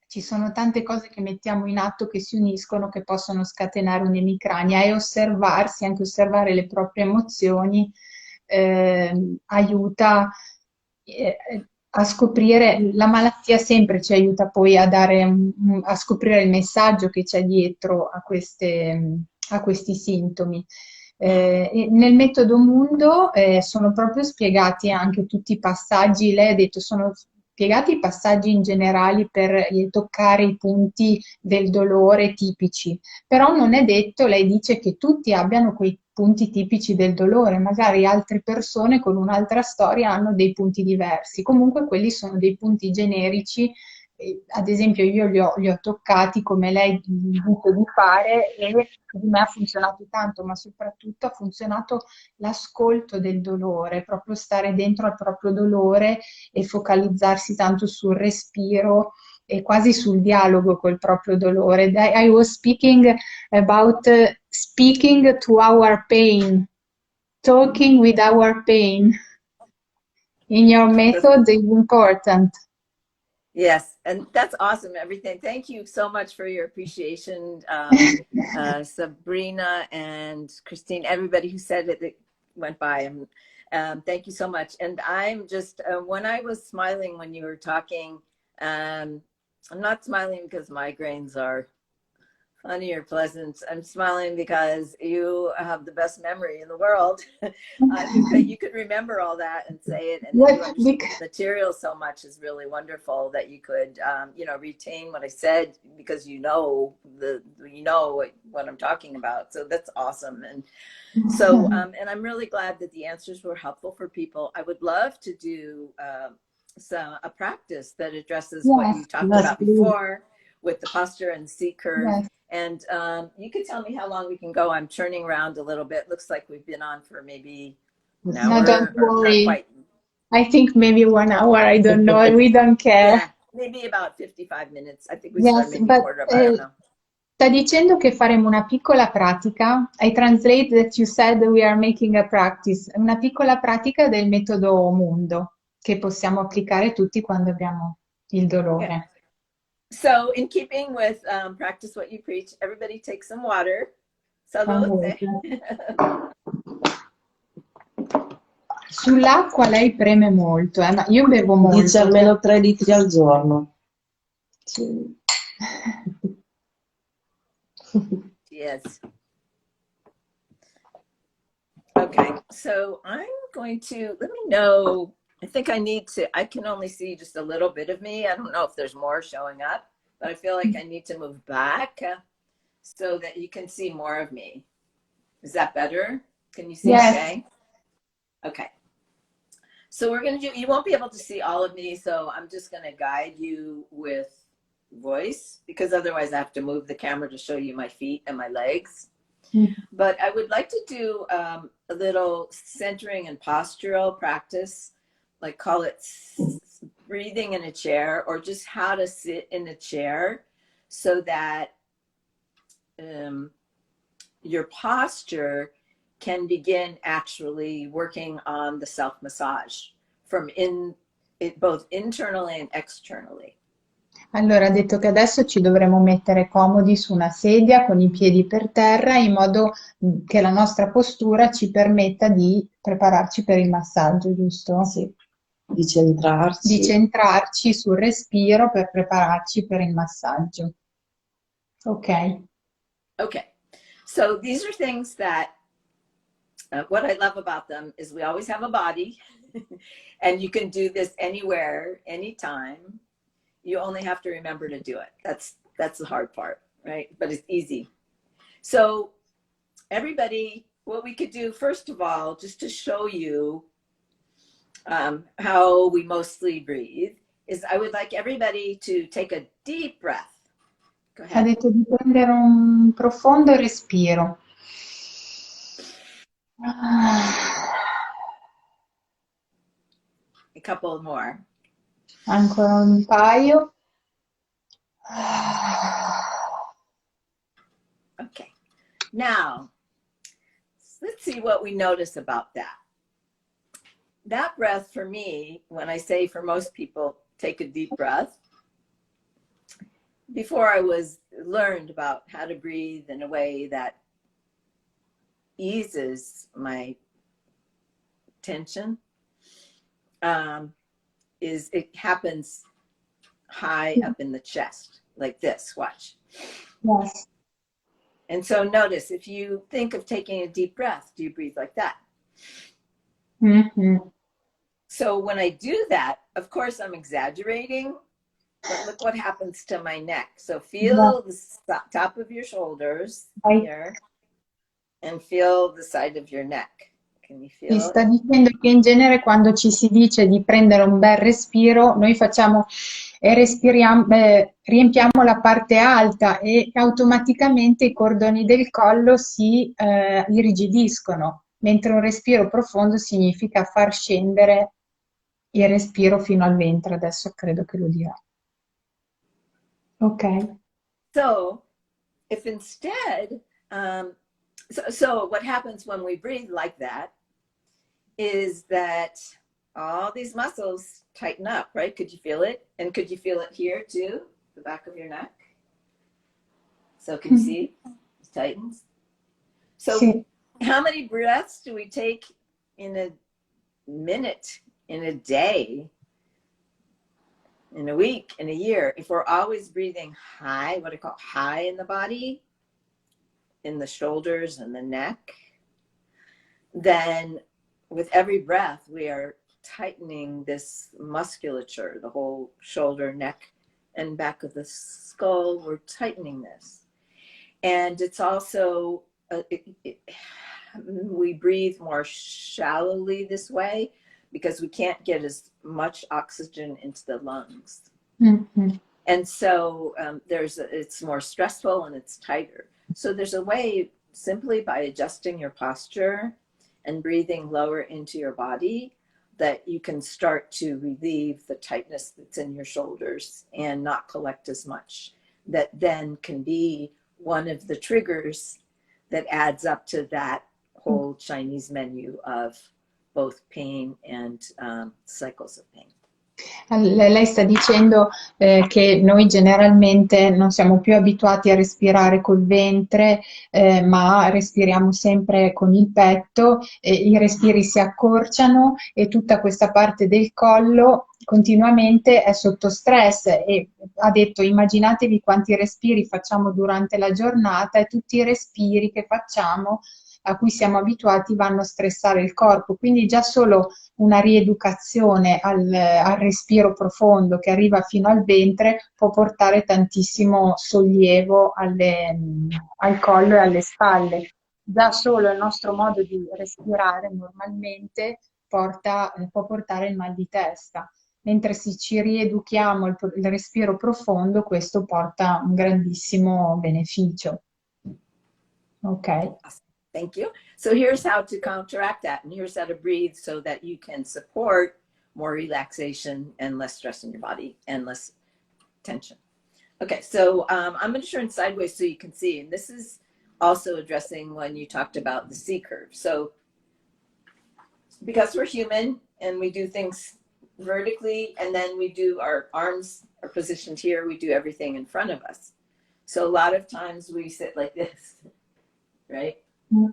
Ci sono tante cose che mettiamo in atto che si uniscono, che possono scatenare un'emicrania e osservarsi, anche osservare le proprie emozioni, aiuta eh, a scoprire la malattia sempre ci aiuta poi a dare a scoprire il messaggio che c'è dietro a questi sintomi. E nel metodo Mundo sono proprio spiegati anche tutti i passaggi, lei ha detto sono spiegati i passaggi in generale per toccare i punti del dolore tipici, però non è detto, lei dice che tutti abbiano punti tipici del dolore, magari altre persone con un'altra storia hanno dei punti diversi, comunque quelli sono dei punti generici. Ad esempio io li ho toccati come lei dice di fare e di me ha funzionato tanto, ma soprattutto ha funzionato l'ascolto del dolore, proprio stare dentro al proprio dolore e focalizzarsi tanto sul respiro e quasi sul dialogo col proprio dolore. I was speaking about speaking to our pain, talking with our pain. In your method is important. Yes, and that's awesome. Everything. Thank you so much for your appreciation, Sabrina and Christine. Everybody who said it that went by. Thank you so much. And I'm just when I was smiling when you were talking, I'm not smiling because migraines are funny or pleasant. I'm smiling because you have the best memory in the world. You could remember all that and say it, and you understand the material so much is really wonderful that you could, retain what I said because you know what I'm talking about. So that's awesome. And so, and I'm really glad that the answers were helpful for people. I would love to do a practice that addresses what you talked about before with the posture and C curve. Yes. And you can tell me how long we can go. I'm turning around a little bit. Looks like we've been on for maybe an hour. No, don't or worry. not quite. I think maybe 1 hour. I don't know. We don't care. Yeah, maybe about 55 minutes. I think we started maybe but quarter of, I don't know. sta dicendo che faremo una piccola pratica. I translate that you said we are making a practice. Una piccola pratica del metodo Mundo che possiamo applicare tutti quando abbiamo il dolore. Okay. So, in keeping with practice what you preach, everybody take some water. Salute. Sull'acqua lei preme molto, ma io bevo molto. Dice almeno 3 litri al giorno. Sì. Yes. Okay, so I'm going to, let me know, I think I can only see just a little bit of me. I don't know if there's more showing up, but I feel like I need to move back so that you can see more of me. Is that better? Can you see? Yes. Okay. Okay. So we're going to do, you won't be able to see all of me, so I'm just going to guide you with voice because otherwise I have to move the camera to show you my feet and my legs. But I would like to do a little centering and postural practice, like call it breathing in a chair or just how to sit in a chair so that your posture can begin actually working on the self-massage from both internally and externally. Allora, ha detto che adesso ci dovremo mettere comodi su una sedia con i piedi per terra in modo che la nostra postura ci permetta di prepararci per il massaggio, giusto? Sì. Di centrarci. Di centrarci sul respiro per prepararci per il massaggio. Ok. Okay. So these are things that what I love about them is we always have a body and you can do this anywhere, anytime. You only have to remember to do it. That's the hard part, right? But it's easy. So everybody, what we could do, first of all, just to show you how we mostly breathe, is I would like everybody to take a deep breath. Go ahead. Ha detto di prendere un profondo respiro. A couple more. Ancora un paio. Okay. Now, let's see what we notice about that. That breath for me, when I say for most people, take a deep breath, before I learned about how to breathe in a way that eases my tension, it happens high up in the chest, like this, watch. Yes. And so notice, if you think of taking a deep breath, do you breathe like that? Mm-hmm. So when I do that, of course, I'm exaggerating, but look what happens to my neck. So feel the top of your shoulders here. and feel the side of your neck. Can you Ti feel sta it? dicendo che in genere quando ci si dice di prendere un bel respiro, noi facciamo e respiriamo, riempiamo la parte alta e automaticamente i cordoni del collo si irrigidiscono, mentre un respiro profondo significa far scendere il respiro fino al ventre. Adesso credo che lo dirà. Ok. So if instead, so what happens when we breathe like that is that all these muscles tighten up, right? Could you feel it? And could you feel it here too, the back of your neck? So can you see? It tightens. So Sì. how many breaths do we take in a minute, in a day, in a week, in a year? If we're always breathing high, what I call high in the body, in the shoulders and the neck, then with every breath, we are tightening this musculature, the whole shoulder, neck, and back of the skull. We're tightening this. And it's also, we breathe more shallowly this way because we can't get as much oxygen into the lungs. Mhm. And so it's more stressful and it's tighter. So there's a way, simply by adjusting your posture and breathing lower into your body, that you can start to relieve the tightness that's in your shoulders and not collect as much. That then can be one of the triggers that adds up to that whole Chinese menu of both pain and cycles of pain. Lei sta dicendo che noi generalmente non siamo più abituati a respirare col ventre, ma respiriamo sempre con il petto, i respiri si accorciano e tutta questa parte del collo continuamente è sotto stress e ha detto immaginatevi quanti respiri facciamo durante la giornata e tutti i respiri che facciamo a cui siamo abituati vanno a stressare il corpo, quindi già solo una rieducazione al respiro profondo che arriva fino al ventre può portare tantissimo sollievo al collo e alle spalle. Già solo il nostro modo di respirare normalmente può portare il mal di testa, mentre se ci rieduchiamo il respiro profondo, questo porta un grandissimo beneficio. Ok. Thank you. So here's how to counteract that, and here's how to breathe so that you can support more relaxation and less stress in your body and less tension. Okay, so I'm going to turn sideways so you can see, and this is also addressing when you talked about the C curve. So because we're human and we do things vertically, and then we do our arms are positioned here, we do everything in front of us. So a lot of times we sit like this, right?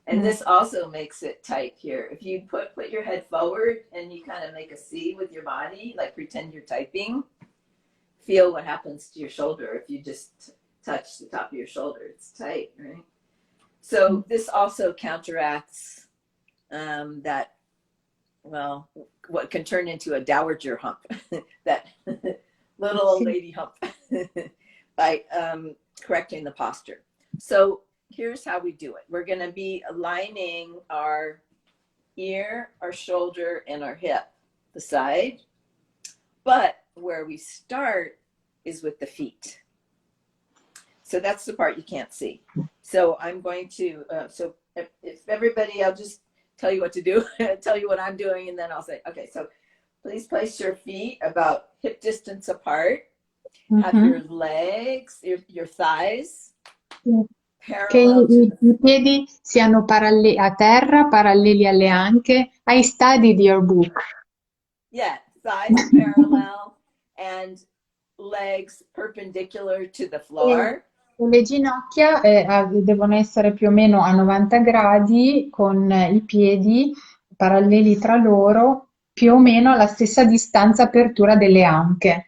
And this also makes it tight here. If you put your head forward and you kind of make a C with your body, like pretend you're typing, feel what happens to your shoulder if you just touch the top of your shoulder. It's tight, right? So this also counteracts that, well, what can turn into a dowager hump, that little old lady hump, by correcting the posture. So here's how we do it. We're going to be aligning our ear, our shoulder, and our hip, the side. But where we start is with the feet. So that's the part you can't see. So I'm going to, so if everybody, I'll just tell you what to do, tell you what I'm doing, and then I'll say, okay, so please place your feet about hip distance apart. Have your legs, your thighs, che i piedi siano a terra, paralleli alle anche. I studied your book. Yeah, thighs parallel and legs perpendicular to the floor. E le ginocchia devono essere più o meno a 90 gradi con i piedi paralleli tra loro, più o meno alla stessa distanza apertura delle anche.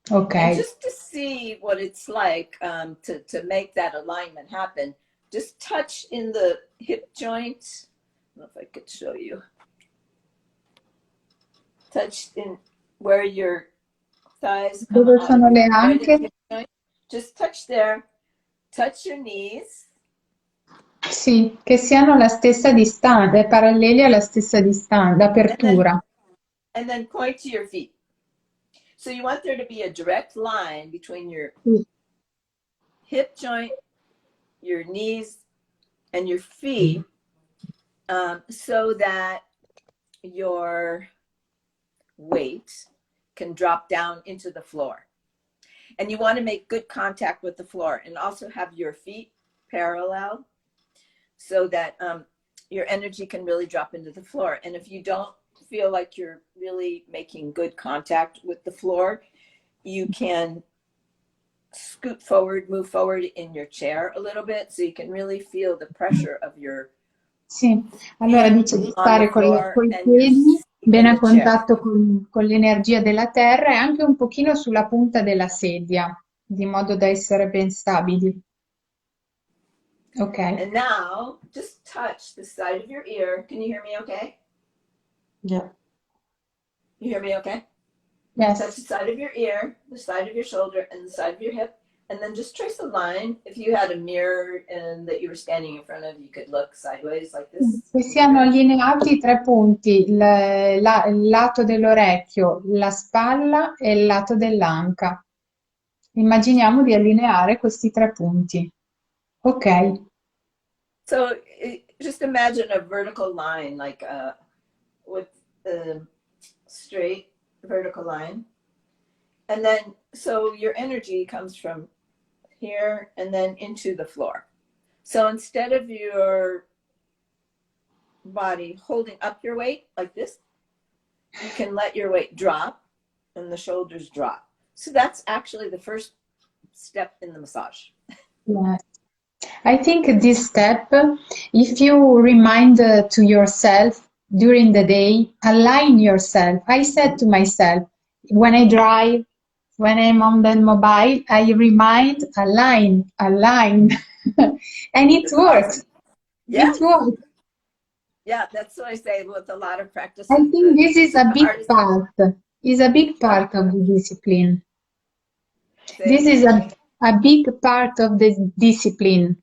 Ok. And just to see what it's like to make that alignment happen, just touch in the hip joint. I don't know if I could show you. Touch in where your thighs come Dove out sono of le your right anche? hip joint. Just touch there. Touch your knees. Sì, che siano la stessa distanza, paralleli alla stessa distanza, and then d'apertura. point to your feet. So you want there to be a direct line between your Sì. hip joint, your knees, and your feet, so that your weight can drop down into the floor. And you want to make good contact with the floor and also have your feet parallel so that your energy can really drop into the floor. And if you don't feel like you're really making good contact with the floor, you can scoot forward, move forward in your chair a little bit so you can really feel the pressure of your Sì, allora feet dice di on the stare floor coi and your piedi seat bene in a the chair. contatto con l'energia della terra e anche un pochino sulla punta della sedia, di modo da essere ben stabili. Ok, And now just touch the side of your ear. Can you hear me okay? Yeah. You hear me okay? Touch the yes. side of your ear, the side of your shoulder, and the side of your hip. And then just trace a line. If you had a mirror and that you were standing in front of, you could look sideways like this Che in the siano mirror. allineati i tre punti, il lato dell'orecchio, la spalla e il lato dell'anca. Immaginiamo di allineare questi tre punti. Ok, So just imagine a vertical line, like with a straight vertical line. And then, so your energy comes from here and then into the floor. So instead of your body holding up your weight like this, you can let your weight drop and the shoulders drop. So that's actually the first step in the massage. yes. I think this step, if you remind to yourself during the day, align yourself. I said to myself, when I drive, when I'm on the mobile, I remind, align, align. And it That's works. awesome. It Yes. works. Yeah, that's what I say with a lot of I practices. think this is a The big hardest, part, is a big what? part of the discipline. Say it This is again. a big part of the discipline.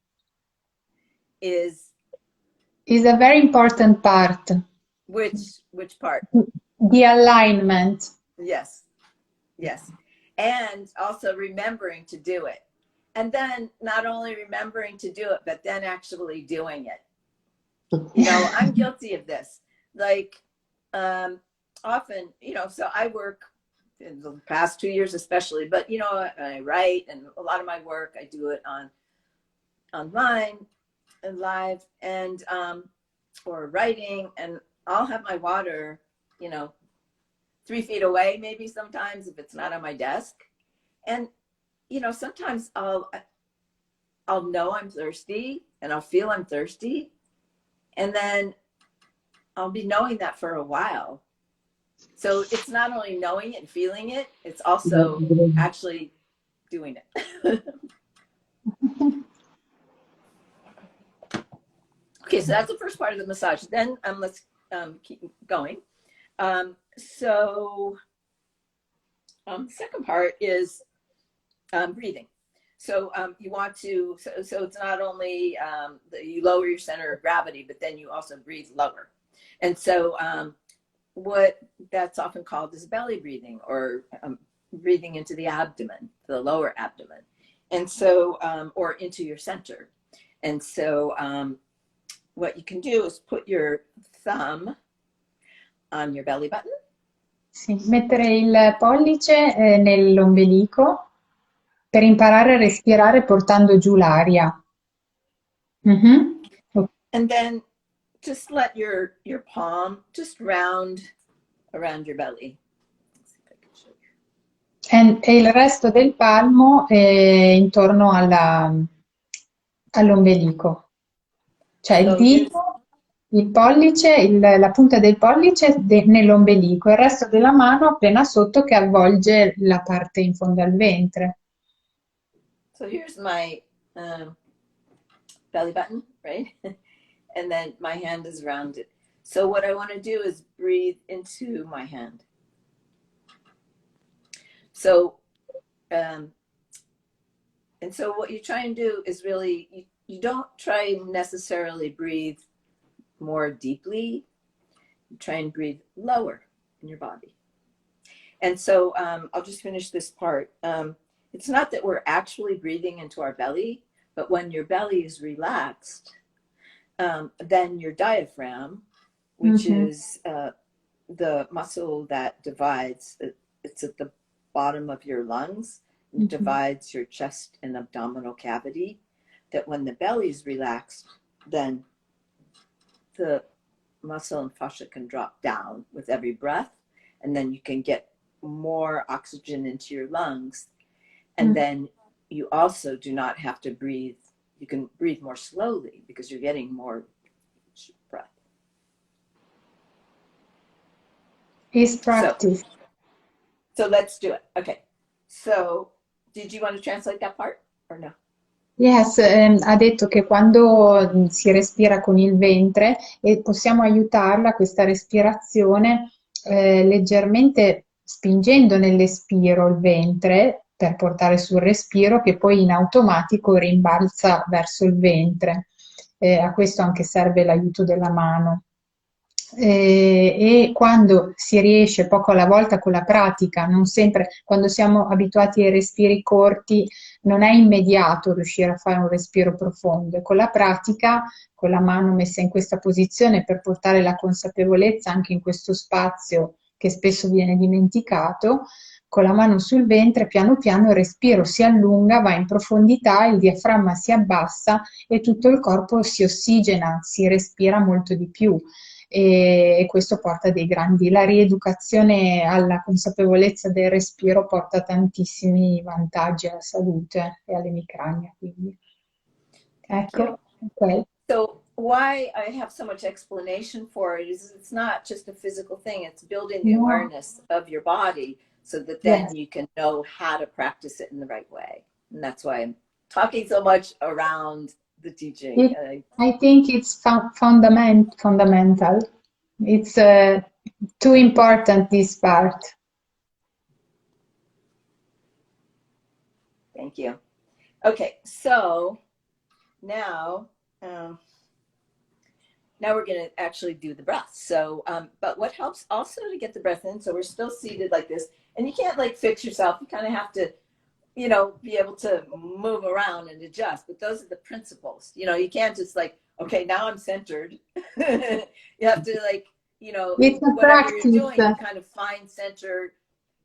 Is Is a very important part. which part? The alignment. Yes, yes. And also remembering to do it. And then not only remembering to do it, but then actually doing it. You know, I'm guilty of this. Like, often, you know, so I work in the past 2 years especially, but you know, I write and a lot of my work I do it online and live and or writing, and I'll have my water, you know, 3 feet away maybe sometimes if it's not on my desk. And you know, sometimes I'll know I'm thirsty and I'll feel I'm thirsty, and then I'll be knowing that for a while. So it's not only knowing it and feeling it, it's also actually doing it. Okay, so that's the first part of the massage. Then let's keep going. So second part is breathing. So you want to, so it's not only you lower your center of gravity, but then you also breathe lower. And so what that's often called is belly breathing, or breathing into the abdomen, the lower abdomen. And so, or into your center. And so what you can do is put your thumb on your belly button. Sì, mettere il pollice nell'ombelico per imparare a respirare portando giù l'aria. Mhm. And then just let your palm just round around your belly. E il resto del palmo intorno all'ombelico. Cioè il So here's, dito, il pollice, la punta del pollice nell'ombelico, il resto della mano appena sotto che avvolge la parte in fondo al ventre. so here's my belly button, right? And then my hand is around it. So what I want to do is breathe into my hand. So, and so what you try and do is really, you don't try necessarily breathe more deeply. You try and breathe lower in your body. And so I'll just finish this part. It's not that we're actually breathing into our belly, but when your belly is relaxed, then your diaphragm, which is the muscle that divides, it's at the bottom of your lungs, it divides your chest and abdominal cavity, that when the belly is relaxed, then the muscle and fascia can drop down with every breath, and then you can get more oxygen into your lungs. And then you also do not have to breathe. You can breathe more slowly because you're getting more breath. Is practice. So let's do it. Okay. So did you want to translate that part or no? Yes, ha detto che quando si respira con il ventre e possiamo aiutarla questa respirazione leggermente spingendo nell'espiro il ventre per portare sul respiro che poi in automatico rimbalza verso il ventre. A questo anche serve l'aiuto della mano. E quando si riesce poco alla volta con la pratica, non sempre, quando siamo abituati ai respiri corti, non è immediato riuscire a fare un respiro profondo e con la pratica, con la mano messa in questa posizione per portare la consapevolezza anche in questo spazio che spesso viene dimenticato, con la mano sul ventre, piano piano il respiro si allunga, va in profondità, il diaframma si abbassa e tutto il corpo si ossigena, si respira molto di più. E questo porta dei grandi, la rieducazione alla consapevolezza del respiro porta tantissimi vantaggi alla salute e all'emicrania, quindi ecco, ok. So why I have so much explanation for it is it's not just a physical thing, it's building the awareness of your body so that then you can know how to practice it in the right way. And that's why I'm talking so much around the teaching. I think it's fundamental. It's too important, this part. Thank you. Okay, so now we're going to actually do the breath. So, but what helps also to get the breath in, so we're still seated like this, and you can't like fix yourself. You kind of have to, you know, be able to move around and adjust, but those are the principles. You know, you can't just like, okay, now I'm centered. You have to like, you know, whatever you're doing, you kind of find center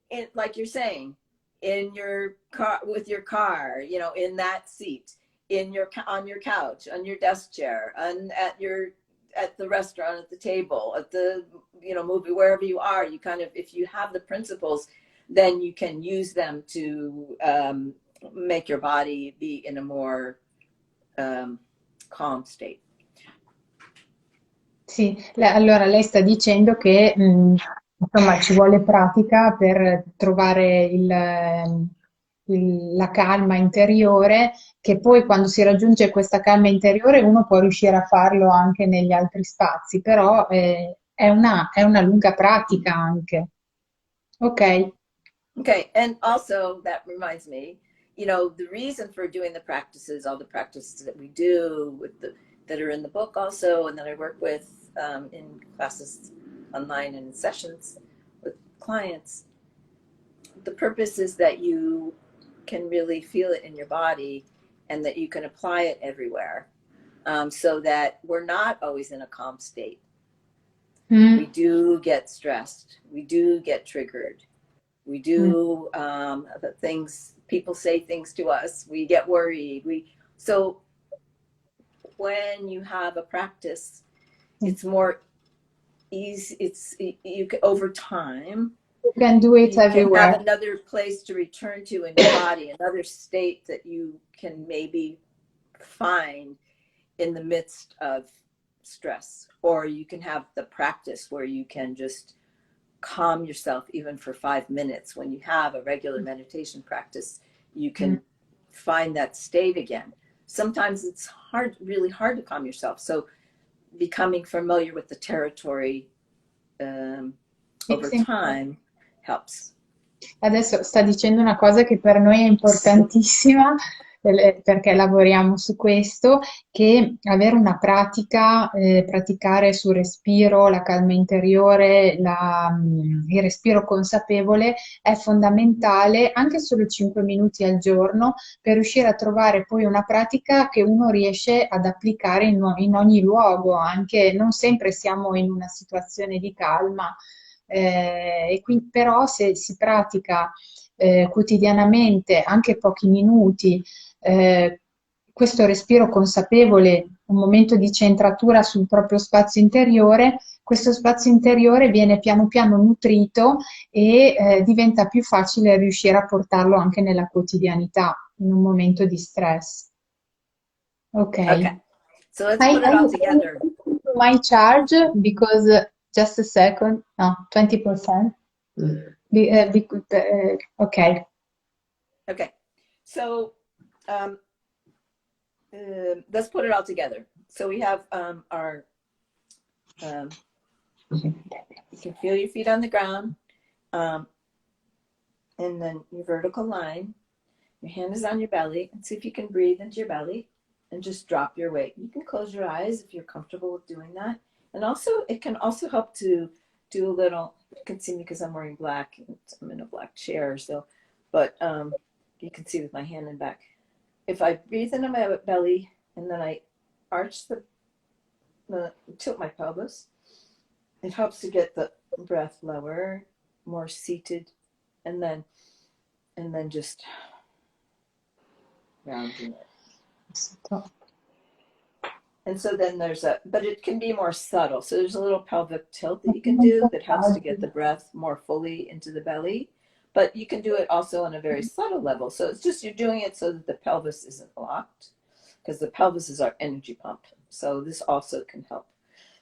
in, like you're saying, in your car, with your car, you know, in that seat, in your, on your couch, on your desk chair, and at the restaurant, at the table, at the, you know, movie, wherever you are, you kind of, if you have the principles, then you can use them to make your body be in a more calm state. Sì, allora lei sta dicendo che insomma ci vuole pratica per trovare la calma interiore, che poi quando si raggiunge questa calma interiore uno può riuscire a farlo anche negli altri spazi, però è una lunga pratica anche. Ok. Okay, and also that reminds me, you know, the reason for doing the practices, all the practices that we do with that are in the book also, and that I work with in classes online and in sessions with clients, the purpose is that you can really feel it in your body and that you can apply it everywhere, so that we're not always in a calm state. We do get stressed. We do get triggered. We do things, people say things to us, we get worried. So when you have a practice, it's more easy, you can, over time, you can do it everywhere. You can have another place to return to in your body, another state that you can maybe find in the midst of stress, or you can have the practice where you can just calm yourself even for 5 minutes. When you have a regular meditation practice, you can find that state again. Sometimes it's hard, really hard to calm yourself. So becoming familiar with the territory over time helps. Adesso sta dicendo una cosa che per noi è importantissima, perché lavoriamo su questo, che avere una pratica, praticare sul respiro, la calma interiore, il respiro consapevole è fondamentale anche solo 5 minuti al giorno per riuscire a trovare poi una pratica che uno riesce ad applicare in ogni luogo, anche non sempre siamo in una situazione di calma, e quindi però se si pratica quotidianamente, anche pochi minuti, questo respiro consapevole, un momento di centratura sul proprio spazio interiore, questo spazio interiore viene piano piano nutrito e diventa più facile riuscire a portarlo anche nella quotidianità, in un momento di stress. Ok. Okay, so let's I put it all will together. my charge because just a second, no, 20%. Okay. Okay, so um, let's put it all together. So we have our, you can feel your feet on the ground, um, and then your vertical line. Your hand is on your belly, and see if you can breathe into your belly and just drop your weight. You can close your eyes if you're comfortable with doing that. And also, it can also help to do a little, you can see me because I'm wearing black, I'm in a black chair, so, but you can see with my hand in back. If I breathe into my belly and then I arch tilt my pelvis, it helps to get the breath lower, more seated, and then just rounding it. And so then but it can be more subtle. So there's a little pelvic tilt that you can do that helps to get the breath more fully into the belly. But you can do it also on a very subtle level. So it's just you're doing it so that the pelvis isn't locked, because the pelvis is our energy pump. So this also can help.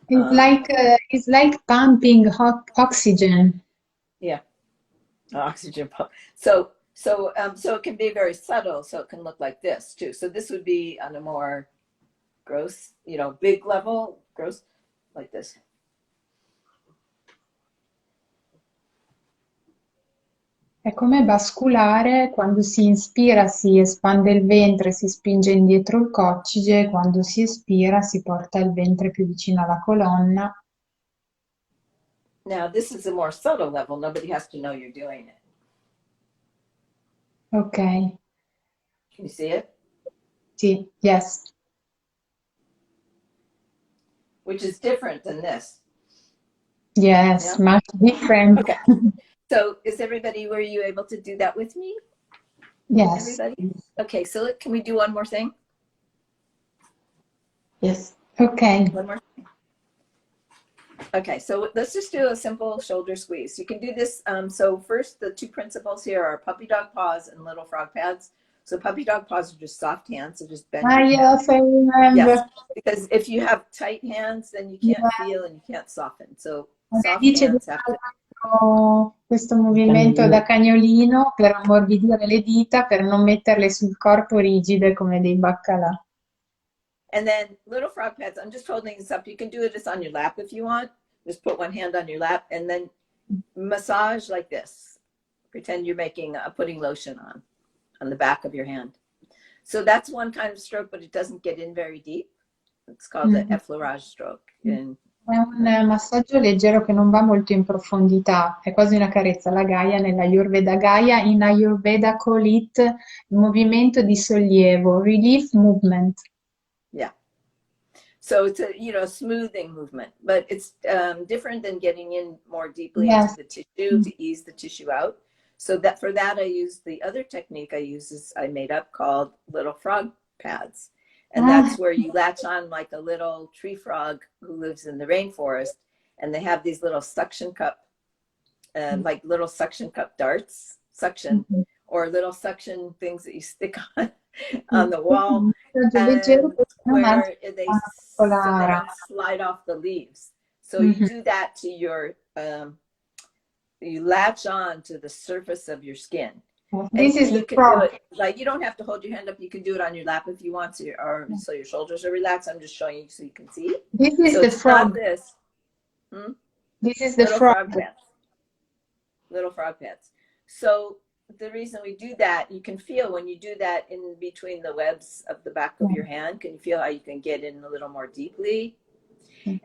It's like pumping hot oxygen. Yeah, oxygen pump. So it can be very subtle. So it can look like this too. So this would be on a more gross, big level, gross, like this. È come basculare, quando si inspira si espande il ventre, si spinge indietro il coccige, quando si espira si porta il ventre più vicino alla colonna. Now this is a more subtle level. Nobody has to know you're doing it. Ok. Can you see it? Sì, yes. Which is different than this. Yes, Yeah? much different. Okay. So were you able to do that with me? Yes. Everybody? Okay, so can we do one more thing? Yes. Okay. One more thing. Okay, so let's just do a simple shoulder squeeze. You can do this. So first, the two principles here are puppy dog paws and little frog pads. So puppy dog paws are just soft hands, so just bend. Yes, I remember. Yes, because if you have tight hands, then you can't feel and you can't soften. So soft Dice di hands have to. fare questo movimento da cagnolino per ammorbidire le dita, per non metterle sul corpo rigide come dei baccalà. And then little frog pads, I'm just holding this up. You can do it just on your lap if you want. Just put one hand on your lap and then massage like this. Pretend you're putting lotion on the back of your hand. So that's one kind of stroke, but it doesn't get in very deep. It's called the effleurage stroke. È un massaggio leggero che non va molto in profondità, è quasi una carezza. La Gaia nell'Ayurveda. Gaia in Ayurveda call it il movimento di sollievo, relief movement. Yeah. So it's a smoothing movement, but it's different than getting in more deeply into the tissue to ease the tissue out. So for that I use the other technique I made up called little frog pads. And that's where you latch on like a little tree frog who lives in the rainforest, and they have these little suction cup, like little suction cup darts, or little suction things that you stick on the wall, and where they don't slide off the leaves. So you do that to your, you latch on to the surface of your skin. This is you can do it like you don't have to hold your hand up. You can do it on your lap if you want to, so your shoulders are relaxed. I'm just showing you so you can see. This is the frog. This is the little frog pads. Little frog pads. So the reason we do that, you can feel when you do that in between the webs of the back of your hand, can you feel how you can get in a little more deeply?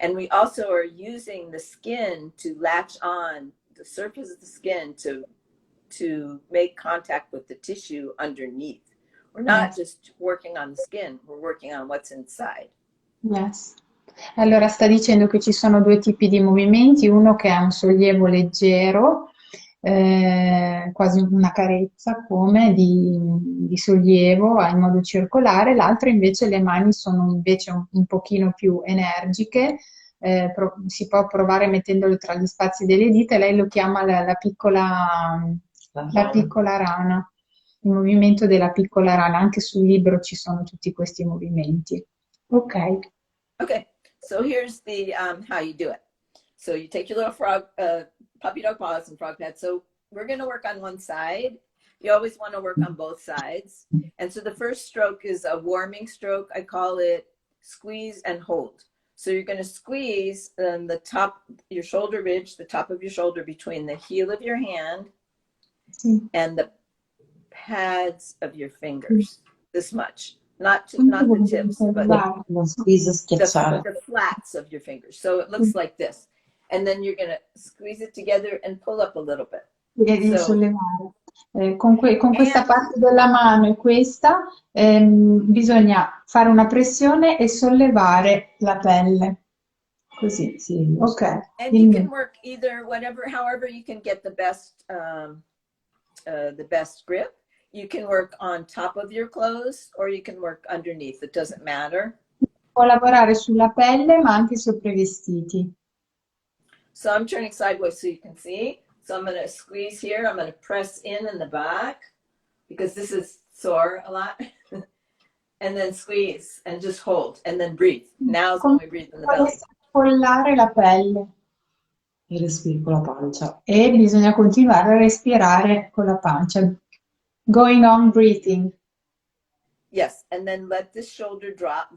And we also are using the skin to latch on the surface of the skin to make contact with the tissue underneath. We're not just working on the skin, we're working on what's inside. Yes. Allora sta dicendo che ci sono due tipi di movimenti, uno che è un sollievo leggero, quasi una carezza come di sollievo in modo circolare, l'altro invece le mani sono invece un pochino più energiche, si può provare mettendolo tra gli spazi delle dita, lei lo chiama la piccola rana, il movimento della piccola rana, anche sul libro ci sono tutti questi movimenti. Ok. Okay, so here's the how you do it. So you take your little frog, puppy dog paws and frog pad. So we're going to work on one side. You always want to work on both sides. And so the first stroke is a warming stroke. I call it squeeze and hold. So you're going to squeeze the top, your shoulder ridge, the top of your shoulder between the heel of your hand and the pads of your fingers, this much. Not the tips, but the flats of your fingers. So it looks like this. And then you're going to squeeze it together and pull up a little bit. Con questa parte della mano e questa bisogna fare una pressione e sollevare la pelle. Così, sì. Ok. And you can work either however you can get the best grip. You can work on top of your clothes or you can work underneath. It doesn't matter. Può lavorare sulla pelle ma anche sopra i vestiti. So I'm turning sideways so you can see. So I'm going to squeeze here. I'm going to press in the back because this is sore a lot. And then squeeze and just hold and then breathe. Now's when we breathe in the belly. Affollare la pelle. E respiri con la pancia. E bisogna continuare a respirare con la pancia. Going on breathing. Yes, and then let this shoulder drop,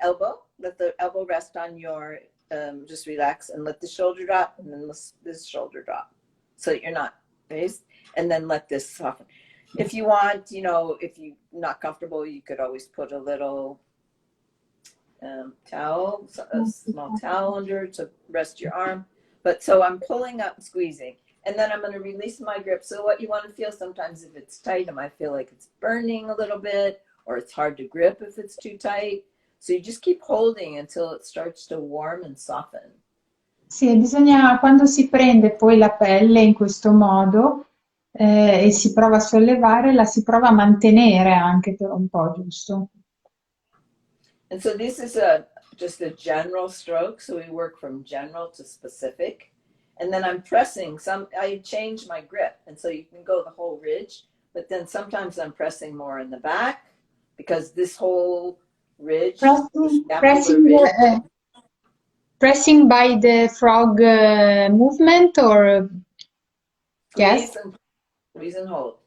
elbow. Let the elbow rest on your, just relax and let the shoulder drop and then this shoulder drop so that you're not raised. And then let this soften. If you want, if you're not comfortable, you could always put a little towel, a small towel under to rest your arm. But so I'm pulling up and squeezing. And then I'm going to release my grip. So what you want to feel sometimes if it's tight, it might feel like it's burning a little bit, or it's hard to grip if it's too tight. So you just keep holding until it starts to warm and soften. Sì, bisogna, quando si prende poi la pelle in questo modo e si prova a sollevare, la si prova a mantenere anche per un po', giusto? And so this is just a general stroke. So we work from general to specific. And then I'm pressing I change my grip. And so you can go the whole ridge, but then sometimes I'm pressing more in the back because this whole ridge, pressing by the frog movement or yes? Squeeze and hold.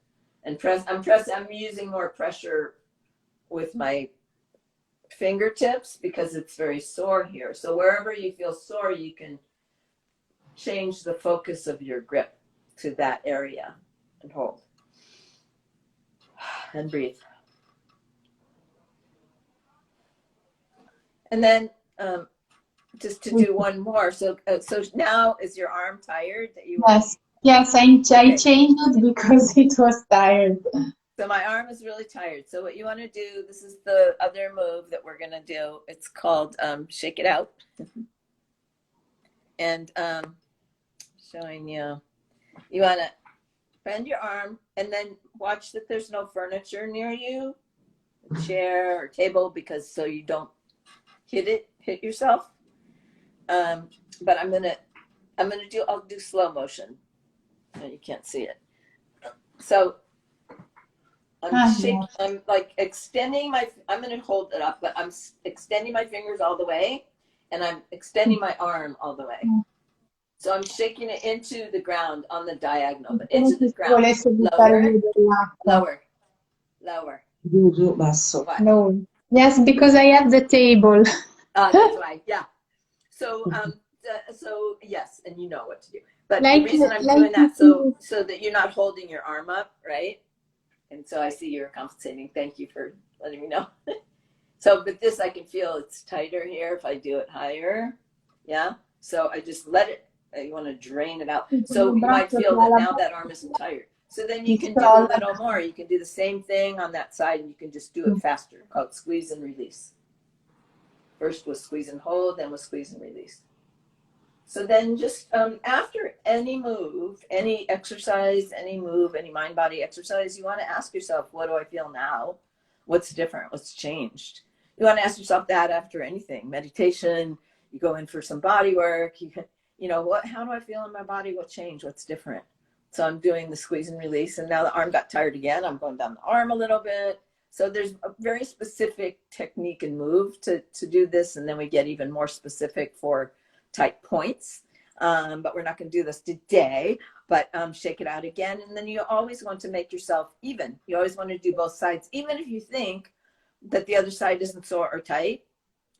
And I'm using more pressure with my fingertips because it's very sore here. So wherever you feel sore, you can change the focus of your grip to that area and hold and breathe. And then just to do one more. So now is your arm tired? Yes, I changed it because it was tired. So my arm is really tired. So what you want to do, this is the other move that we're going to do. It's called shake it out. And showing you want to bend your arm and then watch that there's no furniture near you, a chair or table, because so you don't hit yourself. But I'll do slow motion. You can't see it. So I'm like extending I'm going to hold it up, but I'm extending my fingers all the way and I'm extending my arm all the way. So I'm shaking it into the ground on the diagonal, but into the ground. Lower. No. Yes, because I have the table. That's why, yeah. So, so yes, and you know what to do. But the Like, reason I'm like doing if that, you, so that you're not holding your arm up, right? And so I see you're compensating. Thank you for letting me know. So, but this, I can feel it's tighter here if I do it higher. Yeah. So I just let it, you want to drain it out. con So il you might braccio che feel ha that la now that arm isn't bocca, tired. So then si you can do a scrolla. little more. You can do the same thing on that side and you can just do it faster. Called squeeze and release. First was squeeze and hold, then was squeeze and release. So then just after any move, any exercise, any move, any mind body exercise, you want to ask yourself, what do I feel now? What's different? What's changed? You want to ask yourself that after anything. Meditation, you go in for some body work, you know, how do I feel in my body? What changed? What's different? So I'm doing the squeeze and release, and now the arm got tired again. I'm going down the arm a little bit. So there's a very specific technique and move to do this, and then we get even more specific for type points. But we're not going to do this today, but shake it out again. And then you always want to make yourself even. You always want to do both sides. Even if you think that the other side isn't sore or tight,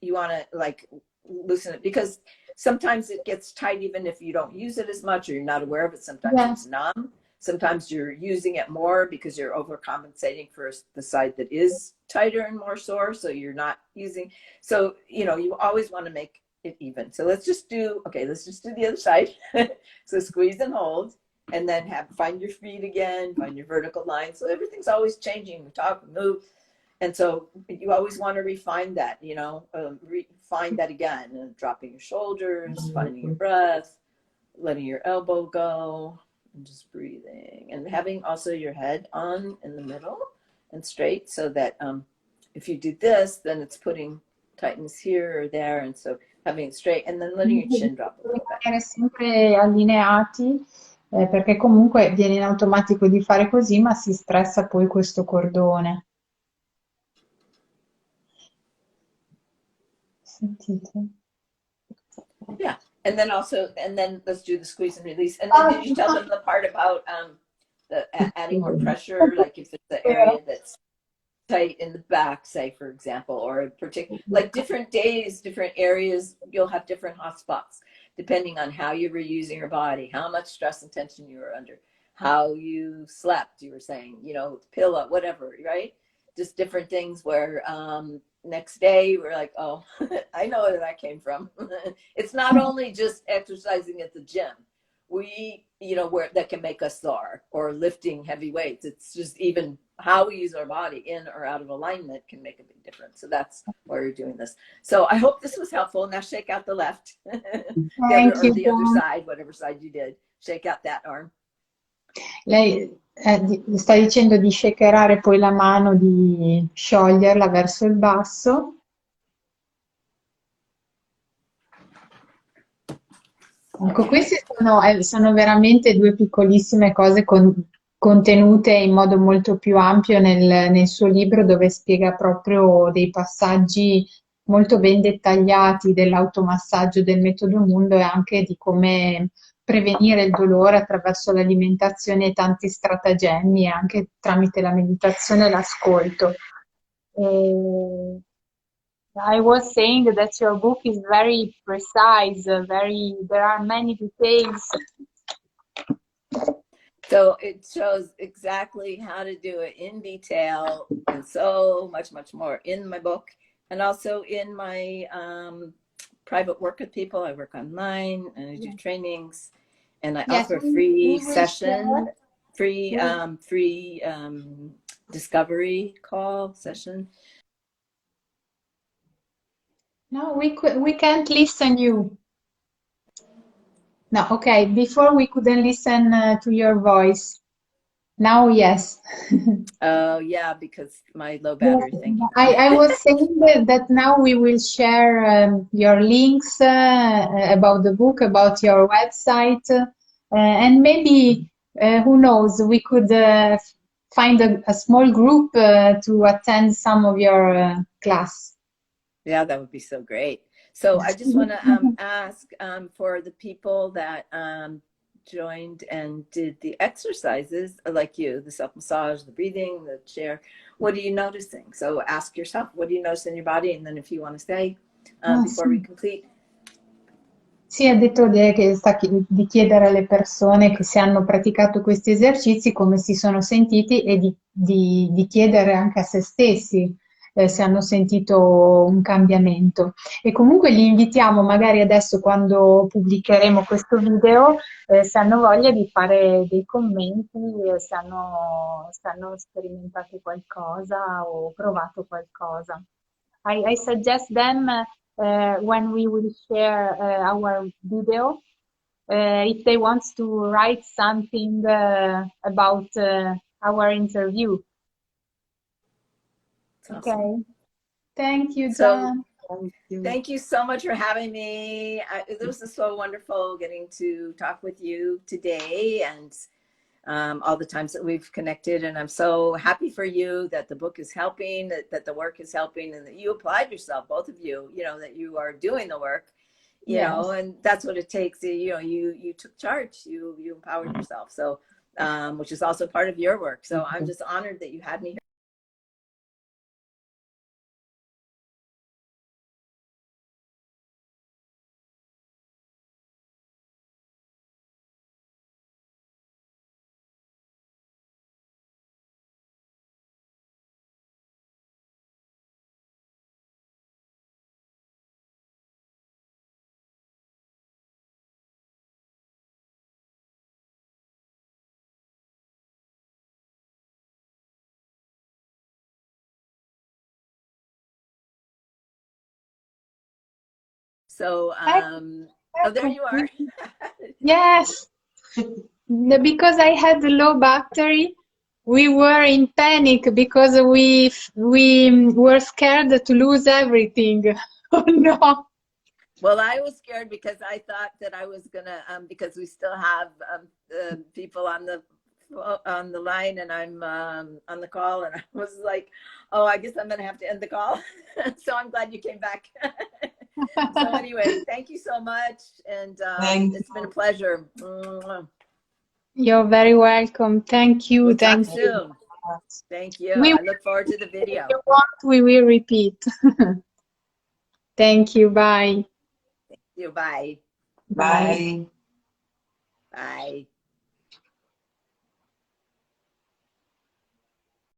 you want to like loosen it, because sometimes it gets tight even if you don't use it as much or you're not aware of it. Sometimes Yeah. it's numb. Sometimes you're using it more because you're overcompensating for the side that is tighter and more sore. So you're not using. So, you know, you always want to make it even. So let's just do the other side. So squeeze and hold, and then find your feet again, find your vertical line. So everything's always changing. We talk, we move. And so you always want to refine that, you know, refine that again, and dropping your shoulders, finding your breath, letting your elbow go, and just breathing, and having also your head on in the middle and straight, so that if you do this, then it's putting tightness here or there, and so having it straight, and then letting your chin drop a little bit. Rimanere sempre allineati, perché comunque viene in automatico di fare così, ma si stressa poi questo cordone. Sentite? Yeah. And then let's do the squeeze and release. And then did you tell them the part about adding more pressure, like if it's the area that's tight in the back, say, for example, or in particular, like different days, different areas, you'll have different hot spots depending on how you were using your body, how much stress and tension you were under, how you slept, you were saying, you know, pillow, whatever, right? Just different things where next day we're like, oh, I know where that came from. It's not only just exercising at the gym. Where that can make us sore, or lifting heavy weights. It's just even how we use our body in or out of alignment can make a big difference. So that's why we're doing this. So I hope this was helpful. Now shake out the left, Thank you, the other Dawn. side, whatever side you did. Shake out that arm. Lei sta dicendo di shakerare poi la mano, di scioglierla verso il basso. Ecco, queste sono veramente due piccolissime cose contenute in modo molto più ampio nel suo libro, dove spiega proprio dei passaggi molto ben dettagliati dell'automassaggio del metodo Mundo, e anche di come prevenire il dolore attraverso l'alimentazione e tanti stratagemmi, e anche tramite la meditazione e l'ascolto. I was saying that your book is very precise, there are many details. So it shows exactly how to do it in detail, and so much, much more in my book, and also in my private work with people. I work online and I do trainings, and I Yes, offer a we free will session, share. free discovery call session. No, we can't listen you. No, okay. Before we couldn't listen to your voice. Now, yes. Oh yeah, because my low Yes, battery. Thank you. I was saying that now we will share your links about the book, about your website, and maybe, who knows, we could find a small group to attend some of your class. Yeah, that would be so great. So I just want to ask for the people that joined and did the exercises, like you, the self-massage, the breathing, the chair, what are you noticing? So ask yourself, what do you notice in your body? And then if you want to say, before we complete. Sì, ha detto di chiedere alle persone che se hanno praticato questi esercizi come si sono sentiti e di chiedere anche a se stessi se hanno sentito un cambiamento. E comunque li invitiamo magari adesso quando pubblicheremo questo video, se hanno voglia di fare dei commenti, se hanno sperimentato qualcosa o provato qualcosa. I suggest them when we will share our video, if they want to write something about our interview. That's awesome. Okay. Thank you, So John. thank you so much for having me. This was so wonderful getting to talk with you today, and all the times that we've connected. And I'm so happy for you that the book is helping, that the work is helping, and that you applied yourself, both of you, that you are doing the work, Yes. and that's what it takes. You took charge, you empowered yourself. So, which is also part of your work. So I'm just honored that you had me here. So, oh, there Ecco, you are. yes, because I had low battery, we were in panic because we were scared to lose everything. Oh no. Well, I was scared because I thought that I was gonna, because we still have people on the line, and I'm on the call, and I was like, oh, I guess I'm gonna have to end the call. So I'm glad you came back. So anyway, thank you so much, and it's been a pleasure. You're very welcome. Thank you. We'll talk Thank you. soon. Thank you. We I will, look forward to the if video. you want, we will repeat. Thank you. Bye. Thank you. Bye. Bye. Bye.